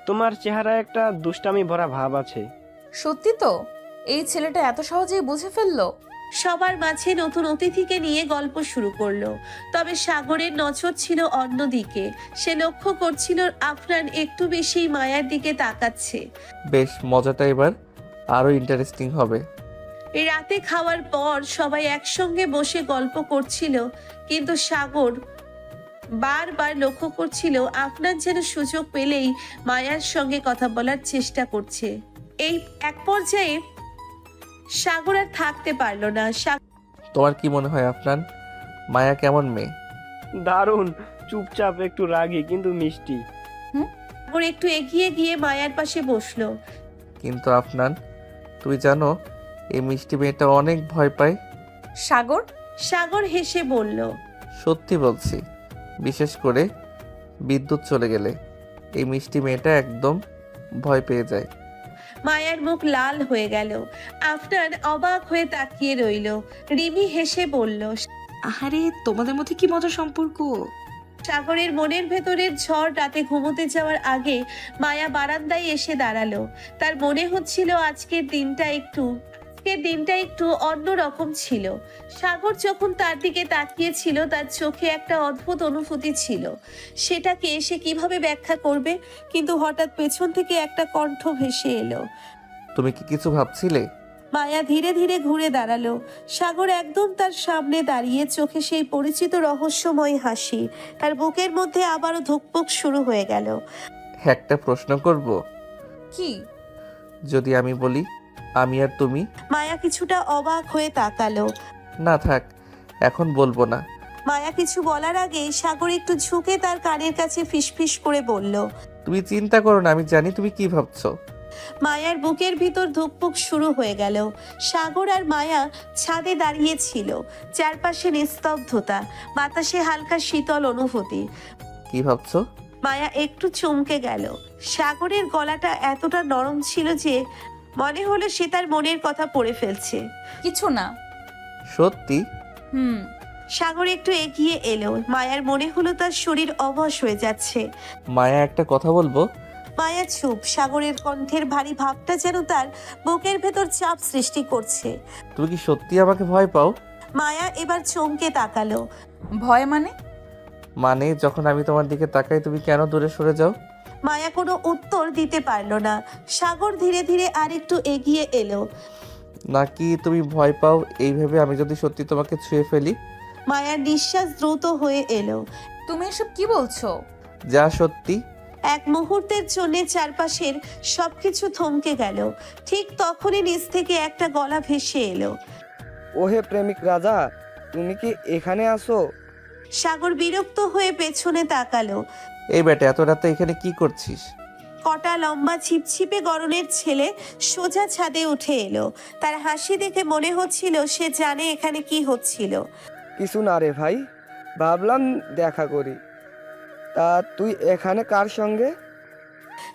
তোমার চেহারায় একটা দুষ্টামি ভরা ভাব আছে। সত্যি তো? এই ছেলেটা এত সহজেই বুঝে ফেললো? সবার মাঝে নতুন অতিথিকে নিয়ে গল্প শুরু করলো। তবে সাগরের নজর ছিল অন্যদিকে। সে লক্ষ্য করছিল আফরান একটু বেশি মায়ার দিকে তাকাচ্ছে। বেশ, মজাটা এবার আরো ইন্টারেস্টিং হবে। রাতে খাওয়ার পর সবাই একসঙ্গে বসে গল্প করছিল, কিন্তু সাগর বারবার লক্ষ্য করছিল আফনান যেন সুযোগ পেলেই মায়ার সঙ্গে কথা বলার চেষ্টা করছে। এই এক পর্যায়ে সাগর আর থাকতে পারল না। তোমার কি মনে হয় আফনান, মায়া কেমন মেয়ে? দারুণ, চুপচাপ, একটু রাগী কিন্তু মিষ্টি। সাগর একটু এগিয়ে গিয়ে মায়ার পাশে বসলো। কিন্তু আফনান, তুমি জানো এই মিষ্টি মেয়েটা অনেক ভয় পায়। সাগর হেসে বলল, সত্যি বলছি, বিশেষ করে বিদ্যুৎ চলে গেলে এই মিষ্টি মেয়েটা একদম ভয় পেয়ে যায়। মায়ার মুখ লাল হয়ে গেল। আফনান অবাক হয়ে তাকিয়ে রইল। রিমি হেসে বলল, আহারে, তোমাদের মধ্যে কি মজার সম্পর্ক। সাগরের মনের ভেতরের ঝড় রাতে ঘুমোতে যাওয়ার আগে মায়া বারান্দায় এসে দাঁড়ালো। তার মনে হচ্ছিল আজকের দিনটা একটু অন্যরকম ছিল। সাগর যখন তার দিকে তাকিয়েছিল, তার চোখে একটা অদ্ভুত অনুভূতি ছিল। সেটাকে সে কিভাবে ব্যাখ্যা করবে? কিন্তু হঠাৎ পেছন থেকে একটা কণ্ঠ ভেসে এলো। তুমি কি কিছু ভাবছিলে? মায়া ধীরে ধীরে ঘুরে দাঁড়ালো। সাগর একদম তার সামনে দাঁড়িয়ে, চোখে সেই পরিচিত রহস্যময় হাসি। তার বুকের মধ্যে আবারও ধুকপুক শুরু হয়ে গেল। একটা প্রশ্ন করব? কি? যদি আমি বলি আমি আর তুমি? মায়া কিছুটা অবাক হয়ে তাকালো। না থাক, এখন বলবো না। মায়া কিছু বলার আগে সাগর একটু ঝুঁকে তার কানের কাছে ফিসফিস করে বলল, তুমি চিন্তা করো না, আমি জানি তুমি কি ভাবছো। মায়ার বুকের ভিতর ধুকপুক শুরু হয়ে গেল। সাগর আর মায়া ছাদে দাঁড়িয়ে ছিল। চারপাশে নিস্তব্ধতা, বাতাসে হালকা শীতল অনুভূতি। কি ভাবছো? মায়া একটু চমকে গেল। সাগরের গলাটা এতটা নরম ছিল যে মনে হলো সে তার মনের কথা পড়ে ফেলছে। কিছু না। সত্যি? সাগর একটু এগিয়ে এলো। মায়ার মনে হলো তার শরীর অবশ হয়ে যাচ্ছে। মায়া, একটা কথা বলবো? মায়া চুপ। সাগরের কণ্ঠের ভারী ভাবটা যেন তার বুকের ভেতর চাপ সৃষ্টি করছে। তুমি কি সত্যি আমাকে ভয় পাও? মায়া এবার চমকে তাকালো। ভয় মানে? মানে যখন আমি তোমার দিকে তাকাই তুমি কেন দূরে সরে যাও? মায়া কোনো উত্তর দিতে পারলো না। সাগর ধীরে ধীরে আরেকটু এগিয়ে এলো। নাকি তুমি ভয় পাও এই ভেবে আমি যদি সত্যি তোমাকে ছুঁয়ে ফেলি? মায়ার নিঃশ্বাস দ্রুত হয়ে এলো। তুমি এসব কি বলছো? যা সত্যি। এক মুহূর্তের জন্য চারপাশের সবকিছু থমকে গেল। ঠিক তখনই নিচ থেকে একটা গলা ভেসে এলো। ওহে প্রেমিক রাজা, তুমি কি এখানে আসো? সাগর বিরক্ত হয়ে পেছনে তাকালো। এই বেটা, এত রাতে এখানে কি করছিস? কটা লম্বা ছিপছিপে গড়নের ছেলে সোজা ছাদে উঠে এলো। তার হাসি দেখে মনে হচ্ছিল সে জানে এখানে কি হচ্ছিল। কিছু না রে ভাই, ভাবলাম দেখা করি। তা তুই এখানে কার সঙ্গে?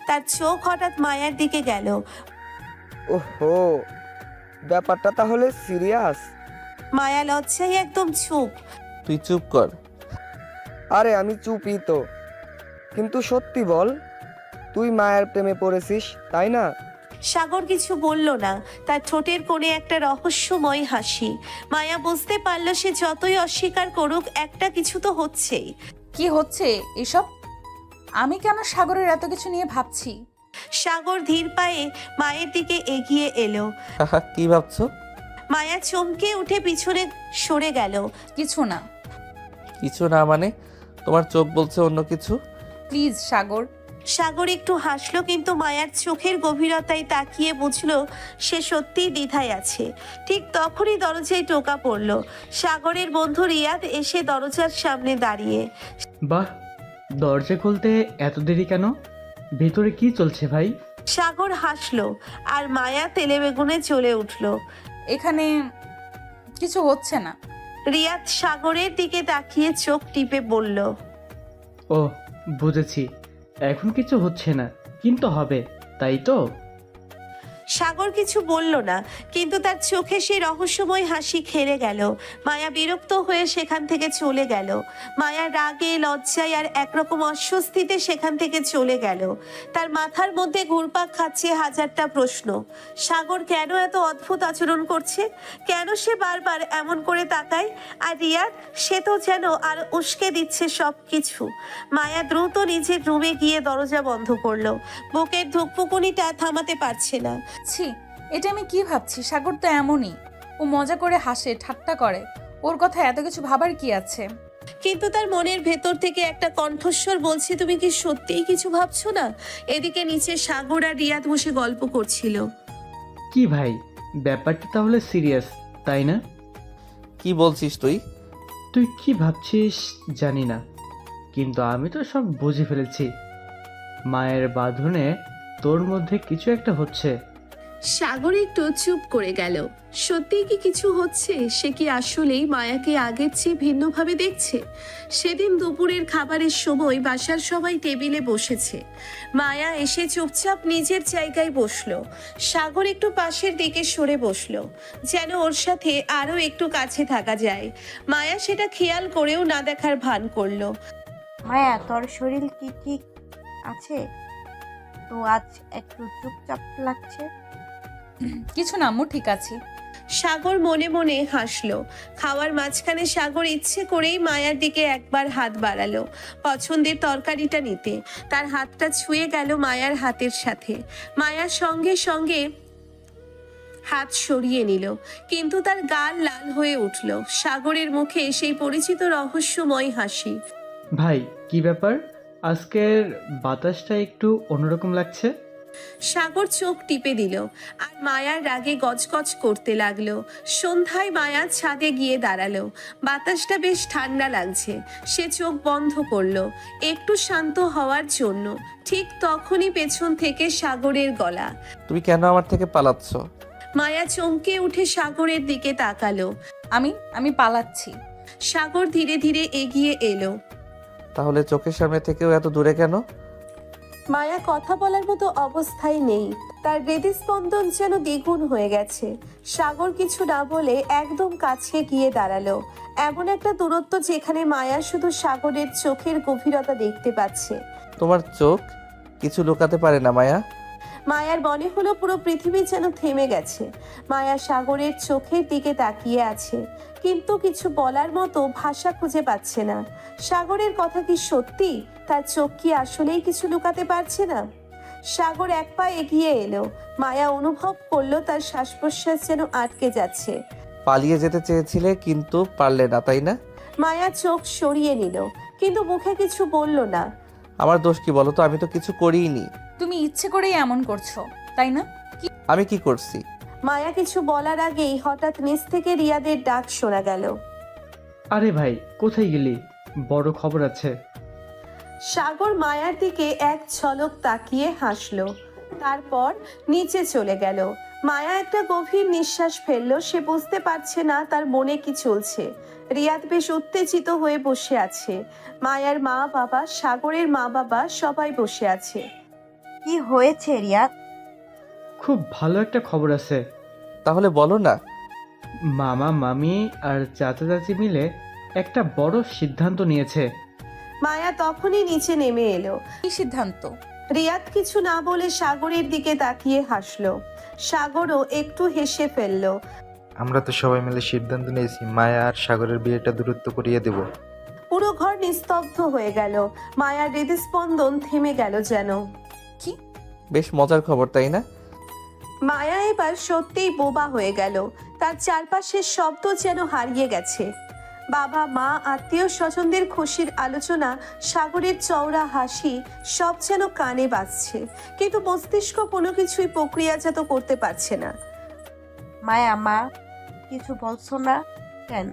তার চোখ হঠাৎ মায়ার দিকে গেল। ওহো, ব্যাপারটা তাহলে সিরিয়াস। মায়া লজ্জায় একদম চুপ। তুই চুপ কর। আরে আমি চুপই তো। কিন্তু সত্যি বল, তুই মায়ের প্রেমে পড়েছিস তাই না? সাগর কিছু বলল না, তার ঠোঁটের কোণে একটা রহস্যময় হাসি। মায়া বুঝতে পারল সে যতই অস্বীকার করুক একটা কিছু তো হচ্ছেই। কি হচ্ছে এসব? আমি কেন সাগরের এত কিছু নিয়ে ভাবছি? সাগর ধীর পায়ে মায়ের দিকে এগিয়ে এলো। হাহা, কি ভাবছো? মায়া চমকে উঠে পিছনে সরে গেল। কিছু না। কিছু না মানে? তোমার চোখ বলছে অন্য কিছু। প্লিজ সাগর। সাগর একটু হাসলো, কিন্তু মায়ার চোখের গভীরতায় তাকিয়ে বুঝলো সে সত্যিই দ্বিধায় আছে। ঠিক তখনই দরজায় টোকা পড়ল। সাগরের বন্ধু রিয়াদ এসে দরজার সামনে দাঁড়িয়ে। বাহ, দরজা খুলতে এত দেরি কেন? ভেতরে কি চলছে ভাই? সাগর হাসলো আর মায়া তেলে বেগুনে চলে উঠলো। এখানে কিছু হচ্ছে না। রিয়াদ সাগরের দিকে তাকিয়ে চোখ টিপে বলল, ও বুঝেছি, এখন কিছু হচ্ছে না, কিন্তু হবে, তাই তো? সাগর কিছু বলল না, কিন্তু তার চোখে সেই রহস্যময় হাসি খেলে গেল। মায়া বিরক্ত হয়ে সেখান থেকে চলে গেল। মায়া রাগে, লজ্জায় আর একরকম অস্বস্তিতে সেখান থেকে চলে গেল। তার মাথার মধ্যে ঘুরপাক খাচ্ছে হাজারটা প্রশ্ন। সাগর কেন এত অদ্ভুত আচরণ করছে? কেন সে বারবার এমন করে তাকায়? আর রিয়াদ, সে তো যেন আর উস্কে দিচ্ছে সব কিছু। মায়া দ্রুত নিজের রুমে গিয়ে দরজা বন্ধ করলো। বুকের ধুকপুকুনিটা থামাতে পারছে না। ছি, এটা আমি কি ভাবছি? সাগর তো এমনই, ও মজা করে হাসে, ঠাট্টা করে। ওর কথা এত কিছু ভাবার কি আছে? কিন্তু তার মনের ভেতর থেকে একটা কণ্ঠস্বর বলছে, তুমি কি সত্যিই কিছু ভাবছো না? এদিকে নিচে সাগর আর রিয়াদ বসে গল্প করছিল। কি ভাই, ব্যাপারটা তাহলে সিরিয়াস, তাই না? কি বলছিস তুই? তুই কি ভাবছিস জানি না, কিন্তু আমি তো সব বুঝে ফেলেছি। মায়ের বাঁধনে তোর মধ্যে কিছু একটা হচ্ছে। সাগর একটু চুপ করে গেল। সত্যিই কি কিছু হচ্ছে? সে কি আসলেই মায়াকে আগের চেয়ে ভিন্নভাবে দেখছে? সেদিন দুপুরের খাবারের সময় বাসার সবাই টেবিলে বসেছে। মায়া এসে চুপচাপ নিজের জায়গায় বসলো। সাগর একটু পাশের দিকে সরে বসলো, যেন ওর সাথে আরো একটু কাছে থাকা যায়। মায়া সেটা খেয়াল করেও না দেখার ভান করলো। মায়া, তোর শরীর কি ঠিক আছে? তো আজ একটু চুপচাপ লাগছে। কিছু না আম্মু, ঠিক আছে। সাগর মনে মনে হাসলো। খাওয়ার মাঝখানে সাগর ইচ্ছে করেই মায়ার দিকে একবার হাত বাড়ালো পছন্দের তরকারিটা নিতে। তার হাতটা ছুঁয়ে গেল মায়ার হাতের সাথে। মায়ার সঙ্গে সঙ্গে হাত সরিয়ে নিল, কিন্তু তার গাল লাল হয়ে উঠল। সাগরের মুখে সেই পরিচিত রহস্যময় হাসি। ভাই, কি ব্যাপার? আজকের বাতাসটা একটু অন্যরকম লাগছে। সাগর চোখ টিপে দিল আর মায়ার রাগে গজগজ করতে লাগলো। সন্ধ্যায় মায়া ছাদে গিয়ে দাঁড়ালো। বাতাসটা বেশ ঠান্ডা লাগছে। সে চোখ বন্ধ করলো একটু শান্ত হওয়ার জন্য। ঠিক তখনই পেছন থেকে সাগরের গলা। তুমি কেন আমার থেকে পালাচ্ছ? মায়া চমকে উঠে সাগরের দিকে তাকালো। আমি পালাচ্ছি। সাগর ধীরে ধীরে এগিয়ে এলো। তাহলে চোখের সামনে থেকেও এত দূরে কেন? মায়া কথা বলার মতো অবস্থায় নেই। তার হৃদস্পন্দন যেন দ্বিগুণ হয়ে গেছে। সাগর কিছু না বলে একদম কাছে গিয়ে দাঁড়ালো, এমন একটা দূরত্ব যেখানে মায়া শুধু সাগরের চোখের গভীরতা দেখতে পাচ্ছে। তোমার চোখ কিছু লুকাতে পারে না মায়া। মায়ার মনে হলো পুরো পৃথিবী যেন থেমে গেছে। মায়া সাগরের চোখের দিকে তাকিয়ে আছে, কিন্তু কিছু বলার মতো ভাষা খুঁজে পাচ্ছে না। সাগরের কথা কি সত্যি? তার চোখ কি আসলেই কিছু লুকাতে পারছে না? সাগর এক পা এগিয়ে এলো। মায়া অনুভব করলো তার শ্বাস প্রশ্বাস যেন আটকে যাচ্ছে। পালিয়ে যেতে চেয়েছিলে কিন্তু পারলে না, তাই না? মায়া চোখ সরিয়ে নিল, কিন্তু মুখে কিছু বলল না। আমার দোষ কি বলো তো? আমি তো কিছু করিনি। তুমি ইচ্ছে করেই এমন করছো, তাই না? আমি কি করছি? মায়া কিছু বলার আগেই হঠাৎ নিচ থেকে রিয়াদের ডাক শোনা গেল। আরে ভাই, কোথায় গেলি? বড় খবর আছে। সাগর মায়ার দিকে এক ঝলক তাকিয়ে হাসলো, তারপর নিচে চলে গেল। মায়া একটা গভীর নিঃশ্বাস ফেললো। সে বুঝতে পারছে না তার মনে কি চলছে। রিয়াদ বেশ উত্তেজিত হয়ে বসে আছে। মায়ার মা বাবা, সাগরের মা বাবা সবাই বসে আছে। কি হয়েছে রিয়াদ? খুব ভালো একটা খবর আছে। তাহলে বলো না। মামা মামি আর চাচা চাচি মিলে একটা বড় সিদ্ধান্ত নিয়েছে। মায়া তখনই নিচে নেমে এলো। কি সিদ্ধান্ত? রিয়াদ কিছু না বলে সাগরের দিকে তাকিয়ে হাসলো। সাগরও একটু হেসে ফেললো। আমরা তো সবাই মিলে সিদ্ধান্ত নিয়েছি মায়া আর সাগরের বিয়েটা দূরত্ব করিয়ে দেব। পুরো ঘর নিস্তব্ধ হয়ে গেল। মায়ার হৃদস্পন্দন থেমে গেল যেন। বেশ মজার খবর, তাই না? মায়া এবার সত্যিই বোবা হয়ে গেল। তার চারপাশের শব্দ যেন হারিয়ে গেছে। বাবা, মা, আত্মীয় স্বজনদের খুশির আলোচনা, সাগরের চওড়া হাসি সব যেন কানে বাজছে, কিন্তু মস্তিষ্ক কোনো কিছুই প্রক্রিয়াজাত করতে পারছে না। মায়া, মা কিছু বলছো না কেন?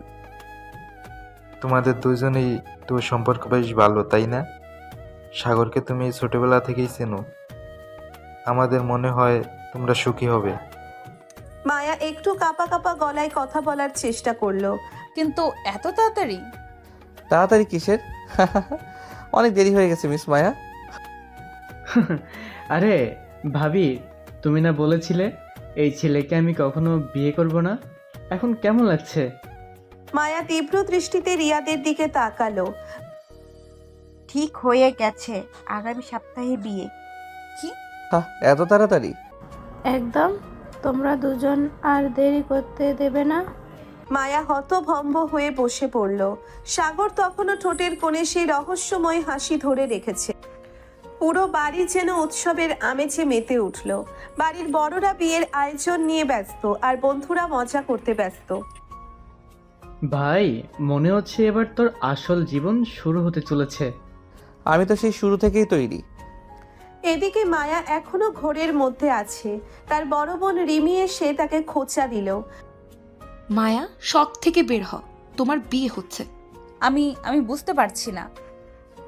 তোমাদের দুজনেই তো সম্পর্ক বেশ ভালো, তাই না? সাগরকে তুমি ছোটবেলা থেকেই চেনো। আমাদের মনে হয় তোমরা সুখী হবে। মায়া একটু কাঁপা কাঁপা গলায় কথা বলার চেষ্টা করলো। কিন্তু এত তাড়াতাড়ি? তাড়াতাড়ি কিসের? অনেক দেরি হয়ে গেছে মিস মায়া। আরে ভাবি, তুমি না বলেছিলে এই ছেলেকে আমি কখনো বিয়ে করব না? এখন কেমন লাগছে? মায়া তীব্র দৃষ্টিতে রিয়াদের দিকে তাকালো। ঠিক হয়ে গেছে, আগামী সপ্তাহে বিয়ে। কি? এত তাড়াতাড়ি? একদম। তোমরা দুজন আর দেরি করতে দেবে না। মায়া হতভম্ব হয়ে বসে পড়ল। সাগর তখনও ঠোঁটের কোণে সেই রহস্যময় হাসি ধরে রেখেছে। পুরো বাড়ি যেন উৎসবের আমেজে মেতে উঠল। বাড়ির বড়রা বিয়ের আয়োজন নিয়ে ব্যস্ত, আর বন্ধুরা মজা করতে ব্যস্ত। ভাই, মনে হচ্ছে এবার তোর আসল জীবন শুরু হতে চলেছে। আমি তো সেই শুরু থেকেই তৈরি। এদিকে মায়া এখনো ঘোরের মধ্যে আছে। তার বড় বোন রিমি এসে তাকে খোঁচা দিল। মায়া, শখ থেকে বের হ, তোমার বিয়ে হচ্ছে। আমি বুঝতে পারছি না।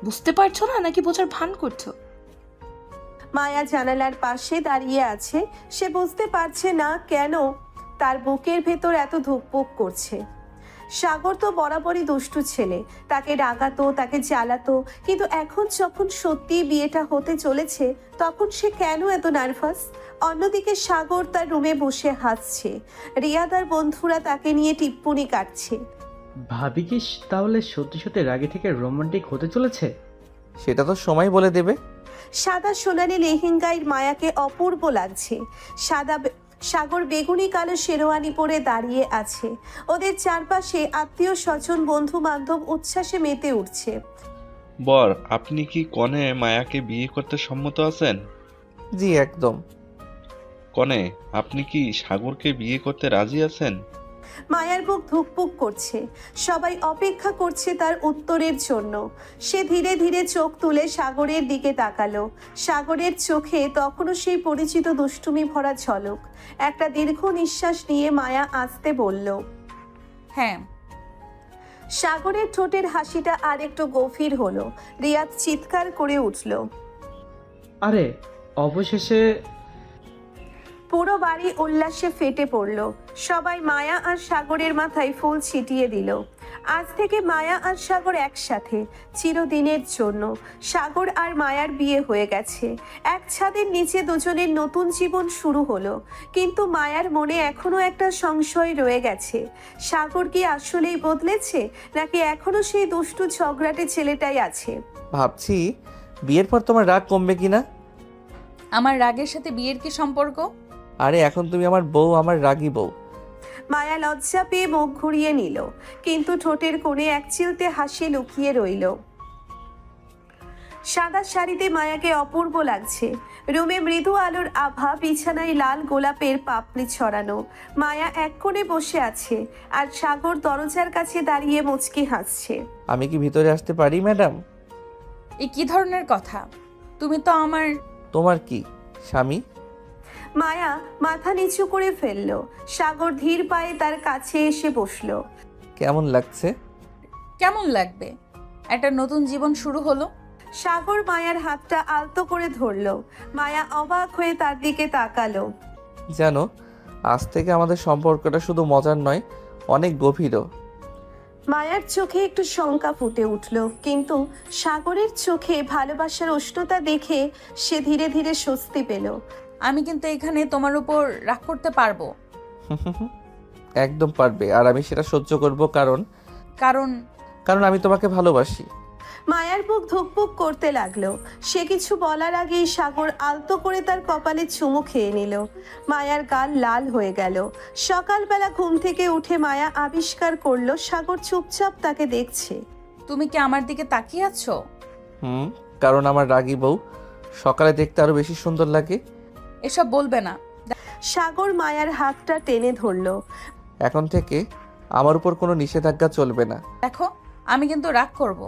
বুঝতে পারছো না নাকি বোঝার ভান করছো? মায়া জানালার পাশে দাঁড়িয়ে আছে। সে বুঝতে পারছে না কেন তার বুকের ভেতর এত ধুকপুক করছে। সাগর তো বরাবরই দুষ্টু ছেলে, তাকে রাগাতো, তাকে জ্বালাতো, কিন্তু এখন যখন সত্যি বিয়েটা হতে চলেছে তখন সে কেন এত নার্ভাস? অন্যদিকে সাগর তার রুমে বসে হাসছে। রিয়াদ আর বন্ধুরা তাকে নিয়ে টিপ্পনি কাটছে। ভাবি কি তাহলে সত্যি সত্যি রাগে থেকে রোমান্টিক হতে চলেছে? সেটা তো সময় বলে দেবে। সাদা সোনালি লেহেঙ্গায় মায়াকে অপূর্ব লাগছে। সাগর বেগুনি কালো শেরওয়ানি পরে দাঁড়িয়ে আছে। ওদের চারপাশে আত্মীয় স্বজন, বন্ধু বান্ধব উচ্ছ্বাসে মেতে উঠছে। বর, আপনি কি কনে মায়াকে বিয়ে করতে সম্মত আছেন? জি, একদম। কনে, আপনি কি সাগরকে বিয়ে করতে রাজি আছেন? মায়ার বুক ধুকপুক করছে। সবাই অপেক্ষা করছে তার উত্তরের জন্য। সে ধীরে ধীরে চোখ তুলে সাগরের দিকে তাকালো। সাগরের চোখে তখনও সেই পরিচিত দুষ্টুমি ভরা ঝলক। একটা দীর্ঘ নিঃশ্বাস নিয়ে মায়া আস্তে বলল, হ্যাঁ। সাগরের ঠোঁটের হাসিটা আর একটু গভীর হলো। রিয়াদ চিৎকার করে উঠল। আরে অবশেষে! পুরো বাড়ি উল্লাসে ফেটে পড়ল। সবাই মায়া আর সাগরের মাথায় ফুল ছিটিয়ে দিল। আজ থেকে মায়া আর সাগর একসাথে, চিরদিনের জন্য। সাগর আর মায়ার বিয়ে হয়ে গেছে। এক ছাদের নিচে দুজনের নতুন জীবন শুরু হলো। কিন্তু মায়ার মনে এখনো একটা সংশয় রয়ে গেছে। সাগর কি আসলেই বদলেছে, নাকি এখনো সেই দুষ্টু ঝগড়াটে ছেলেটাই আছে? ভাবছি বিয়ের পর তোমার রাগ কমবে কিনা। আমার রাগের সাথে বিয়ের কি সম্পর্ক? আরে এখন তুমি আমার বউ, আমার রাগী বউ। মায়া লজ্জা পেয়ে মুখ ঘুরিয়ে নিল, কিন্তু ঠোঁটের কোণে এক চিলতে হাসি লুকিয়ে রইল। সাদা শাড়িতে মায়াকে অপূর্ব লাগছে। রুমে মৃদু আলোর আভা, বিছানায় লাল গোলাপের পাপড়ি ছড়ানো। মায়া এক কোণে বসে আছে, আর সাগর দরজার কাছে দাঁড়িয়ে মুচকি হাসছে। আমি কি ভিতরে আসতে পারি ম্যাডাম? এ কি ধরনের কথা? তুমি তো আমার... তোমার কি স্বামী? মায়া মাথা নিচু করে ফেলল। সাগর ধীর পায়ে তার কাছে এসে বসলো। কেমন লাগছে? কেমন লাগবে? একটা নতুন জীবন শুরু হলো। সাগর মায়ার হাতটা আলতো করে ধরলো। মায়া অবাক হয়ে তার দিকে তাকালো। জানো, আজ থেকে আমাদের সম্পর্কটা শুধু মজার নয়, অনেক গভীরও। মায়ার চোখে একটু শঙ্কা ফুটে উঠল, কিন্তু সাগরের চোখে ভালোবাসার উষ্ণতা দেখে সে ধীরে ধীরে স্বস্তি পেল। আমি কিন্তু এখানে তোমার উপর রাগ করতে পারবো। একদম পারবে, আর আমি সেটা সহ্য করব, কারণ কারণ কারণ আমি তোমাকে ভালোবাসি। মায়ার বুক ধুকপুক করতে লাগলো। সে কিছু বলার আগেই সাগর আলতো করে তার কপালে চুমু খেয়ে নিল। মায়ার গাল লাল হয়ে গেল। সকালবেলা ঘুম থেকে উঠে মায়া আবিষ্কার করলো সাগর চুপচাপ তাকে দেখছে। তুমি কি আমার দিকে তাকিয়ে আছো? কারণ আমার রাগী বউ সকালে দেখতে আরো বেশি সুন্দর লাগে। এসব বলবে না। সাগর মায়ার হাতটা টেনে ধরলো। এখন থেকে আমার উপর কোনো নিষেধাজ্ঞা চলবে না। দেখো, আমি কিন্তু রাগ করব।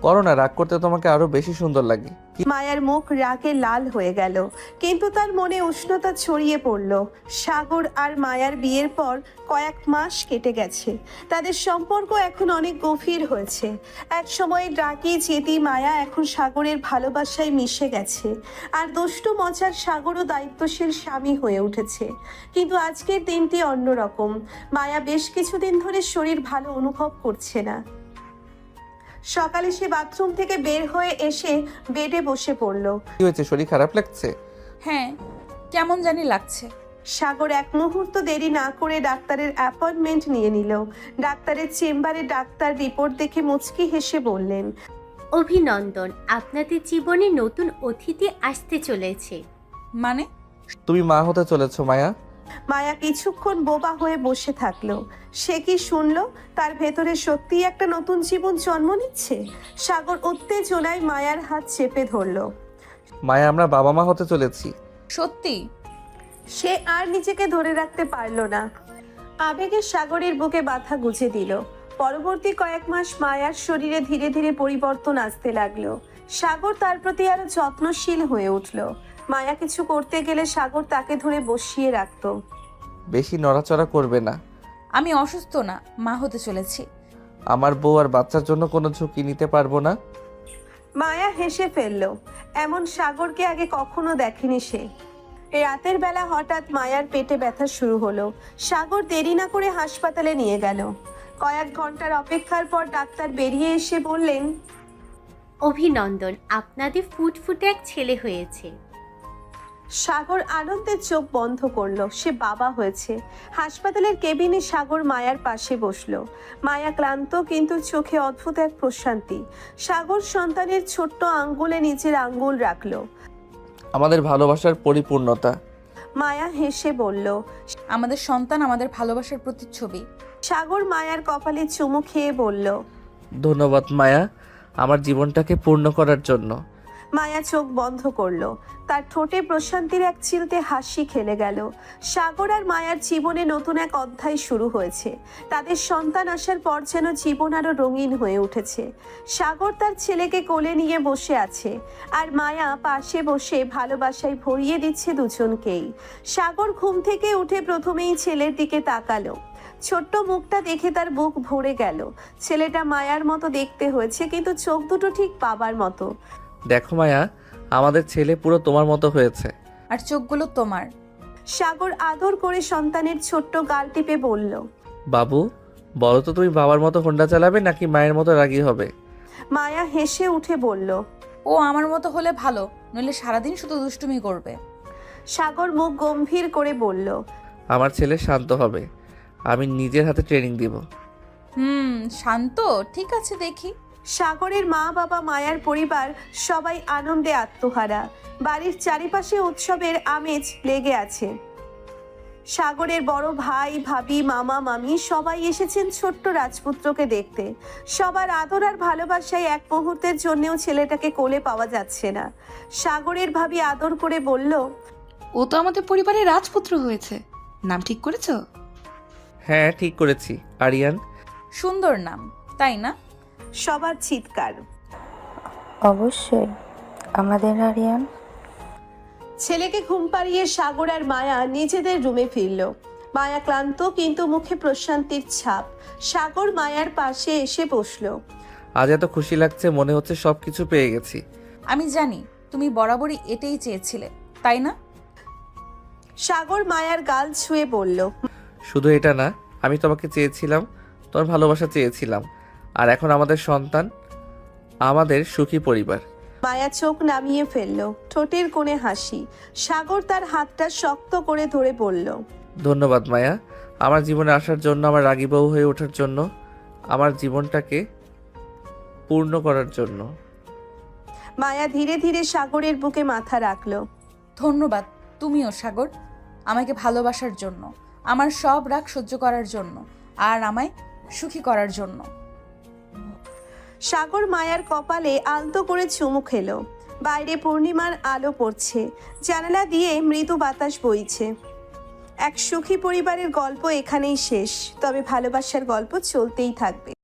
করো না, রাগ করতে তোমাকে আরো বেশি সুন্দর লাগে। মায়ার মুখ রাগে লাল হয়ে গেল, কিন্তু তার মনে উষ্ণতা ছড়িয়ে পড়ল। সাগর আর মায়ার বিয়ের পর কয়েক মাস কেটে গেছে। তাদের সম্পর্ক এখন অনেক গভীর হয়েছে। এক সময় রাগী জেদি মায়া এখন সাগরের ভালোবাসায় মিশে গেছে। আর দুষ্টু মজার সাগরও দায়িত্বশীল স্বামী হয়ে উঠেছে। কিন্তু আজকের দিনটি অন্যরকম। মায়া বেশ কিছুদিন ধরে শরীর ভালো অনুভব করছে না। সকালে সে বাথরুম থেকে বের হয়ে এসে বেডে বসে পড়ল। কি হয়েছে, শরীর খারাপ লাগছে? হ্যাঁ, কেমন জানি লাগছে। সাগর এক মুহূর্ত দেরি না করে ডাক্তারের অ্যাপয়েন্টমেন্ট নিয়ে নিল। ডাক্তারের চেম্বারে ডাক্তার রিপোর্ট দেখে মুচকি হেসে বললেন, অভিনন্দন, আপনাদের জীবনে নতুন অতিথি আসতে চলেছে। মানে? তুমি মা হতে চলেছো মায়া। মায়া কিছুক্ষণ বোবা হয়ে বসে থাকলো। সে কি শুনলো? তার ভেতরে সত্যিই একটা নতুন জীবন জন্ম নিচ্ছে। সাগর উত্তেজনায় মায়ার হাত চেপে ধরলো। মায়া, আমরা বাবা মা হতে চলেছি। সত্যি? সে আর নিজেকে ধরে রাখতে পারল না। আবেগে সাগরের বুকে ব্যথা গুঁজে দিল। পরবর্তী কয়েক মাস মায়ার শরীরে ধীরে ধীরে পরিবর্তন আসতে লাগলো। সাগর তার প্রতি আরো যত্নশীল হয়ে উঠল। মায়া কিছু করতে গেলে সাগর তাকে ধরে বসিয়ে রাখতো। বেশি নড়াচড়া করবে না। আমি অসুস্থ না, মা হতে চলেছি। আমার বউ আর বাচ্চার জন্য কোনো ঝুঁকি নিতে পারবো না। মায়া হেসে ফেলল। এমন সাগরকে আগে কখনো দেখেনি সে। রাতের বেলা হঠাৎ মায়ার পেটে ব্যথা শুরু হলো। সাগর দেরি না করে হাসপাতালে নিয়ে গেল। কয়েক ঘন্টার অপেক্ষার পর ডাক্তার বেরিয়ে এসে বললেন, অভিনন্দন, আপনাদের ফুটফুটে এক ছেলে হয়েছে। সাগর আনন্দের চোখ বন্ধ করলো। সে বাবা হয়েছে। হাসপাতালের কেবিনে সাগর মায়ার পাশে বসলো। মায়া ক্লান্ত, কিন্তু চোখে অদ্ভুত এক প্রশান্তি। সাগর সন্তানের ছোট্ট আঙ্গুলে নিজের আঙ্গুল রাখলো। আমাদের ভালোবাসার পরিপূর্ণতা। মায়া হেসে বলল, আমাদের সন্তান আমাদের ভালোবাসার প্রতিচ্ছবি। সাগর মায়ার কপালে চুমু খেয়ে বলল, ধন্যবাদ মায়া, আমার জীবনটাকে পূর্ণ করার জন্য। মায়া চোখ বন্ধ করলো। তার ঠোঁটে প্রশান্তির এক চিলতে হাসি খেলে গেল। সাগর আর মায়ার জীবনে নতুন এক অধ্যায় শুরু হয়েছে। তাদের সন্তান আসার পর যেন জীবন আরো রঙিন হয়ে উঠেছে। সাগর তার ছেলেকে কোলে নিয়ে বসে আছে, আর মায়া পাশে বসে ভালোবাসায় ভরিয়ে দিচ্ছে দুজনকেই। সাগর ঘুম থেকে উঠে প্রথমেই ছেলের দিকে তাকালো। ছোট্ট মুখটা দেখে তার বুক ভরে গেল। ছেলেটা মায়ার মতো দেখতে হয়েছে, কিন্তু চোখ দুটো ঠিক বাবার মতো। দেখো মায়া, আমাদের ছেলে পুরো তোমার মতো হয়েছে। আর চোখগুলো তোমার। সাগর আদর করে সন্তানের ছোট্ট গাল টিপে বলল, বাবু, বলো তো তুমি বাবার মতো হোন্ডা চালাবে নাকি মায়ের মতো রাগী হবে? মায়া হেসে উঠে বলল, ও আমার মতো হলে ভালো, নইলে সারাদিন শুধু দুষ্টুমি করবে। সাগর মুখ গম্ভীর করে বলল, আমার ছেলে শান্ত হবে, আমি নিজের হাতে ট্রেনিং দিব। শান্ত, ঠিক আছে, দেখি। সাগরের মা বাবা, মায়ার পরিবার সবাই আনন্দে আত্মহারা। বাড়ির চারিপাশে উৎসবের আমেজ লেগে আছে। সাগরের বড় ভাই, ভাবি, মামা, মামি সবাই এসেছেন ছোট্ট রাজপুত্রকে দেখতে। সবার আদর আর ভালোবাসায় এক মুহূর্তের জন্যও ছেলেটাকে কোলে পাওয়া যাচ্ছে না। সাগরের ভাবি আদর করে বলল, ও তো আমাদের পরিবারের রাজপুত্র হয়েছে। নাম ঠিক করেছো? হ্যাঁ, ঠিক করেছি, আরিয়ান। সুন্দর নাম, তাই না? সবার চিৎকার। অবশ্যই, আমাদের আরিয়ান। ছেলেকে ঘুম পাড়িয়ে সাগর আর মায়া নিজেদের রুমে ফিরল। মায়া ক্লান্ত, কিন্তু মুখে প্রশান্তির ছাপ। সাগর মায়ার পাশে এসে বসলো। আজ এত খুশি লাগছে, মনে হচ্ছে সবকিছু পেয়ে গেছি। আমি জানি তুমি বরাবরই এটাই চেয়েছিলে, তাই না? সাগর মায়ার গাল ছুঁয়ে বলল, শুধু এটা না, আমি তোমাকে চেয়েছিলাম, তোমার ভালোবাসা চেয়েছিলাম, আর এখন আমাদের সন্তান, আমাদের সুখী পরিবার। মায়া চোখ নামিয়ে ফেলল, ঠোঁটের কোণে হাসি। সাগর তার হাতটা শক্ত করে ধরে বলল, ধন্যবাদ মায়া, আমার জীবনে আসার জন্য, আমার রাগী বউ হয়ে ওঠার জন্য, আমার জীবনটাকে পূর্ণ করার জন্য। মায়া ধীরে ধীরে সাগরের বুকে মাথা রাখলো। ধন্যবাদ তুমিও সাগর, আমাকে ভালোবাসার জন্য, আমার সব রাগ সহ্য করার জন্য, আর আমায় সুখী করার জন্য। সাগর মায়ার কপালে আলতো করে চুমু খেলো। বাইরে পূর্ণিমার আলো পড়ছে, জানালা দিয়ে মৃদু বাতাস বইছে। এক সুখী পরিবারের গল্প এখানেই শেষ, তবে ভালোবাসার গল্প চলতেই থাকবে।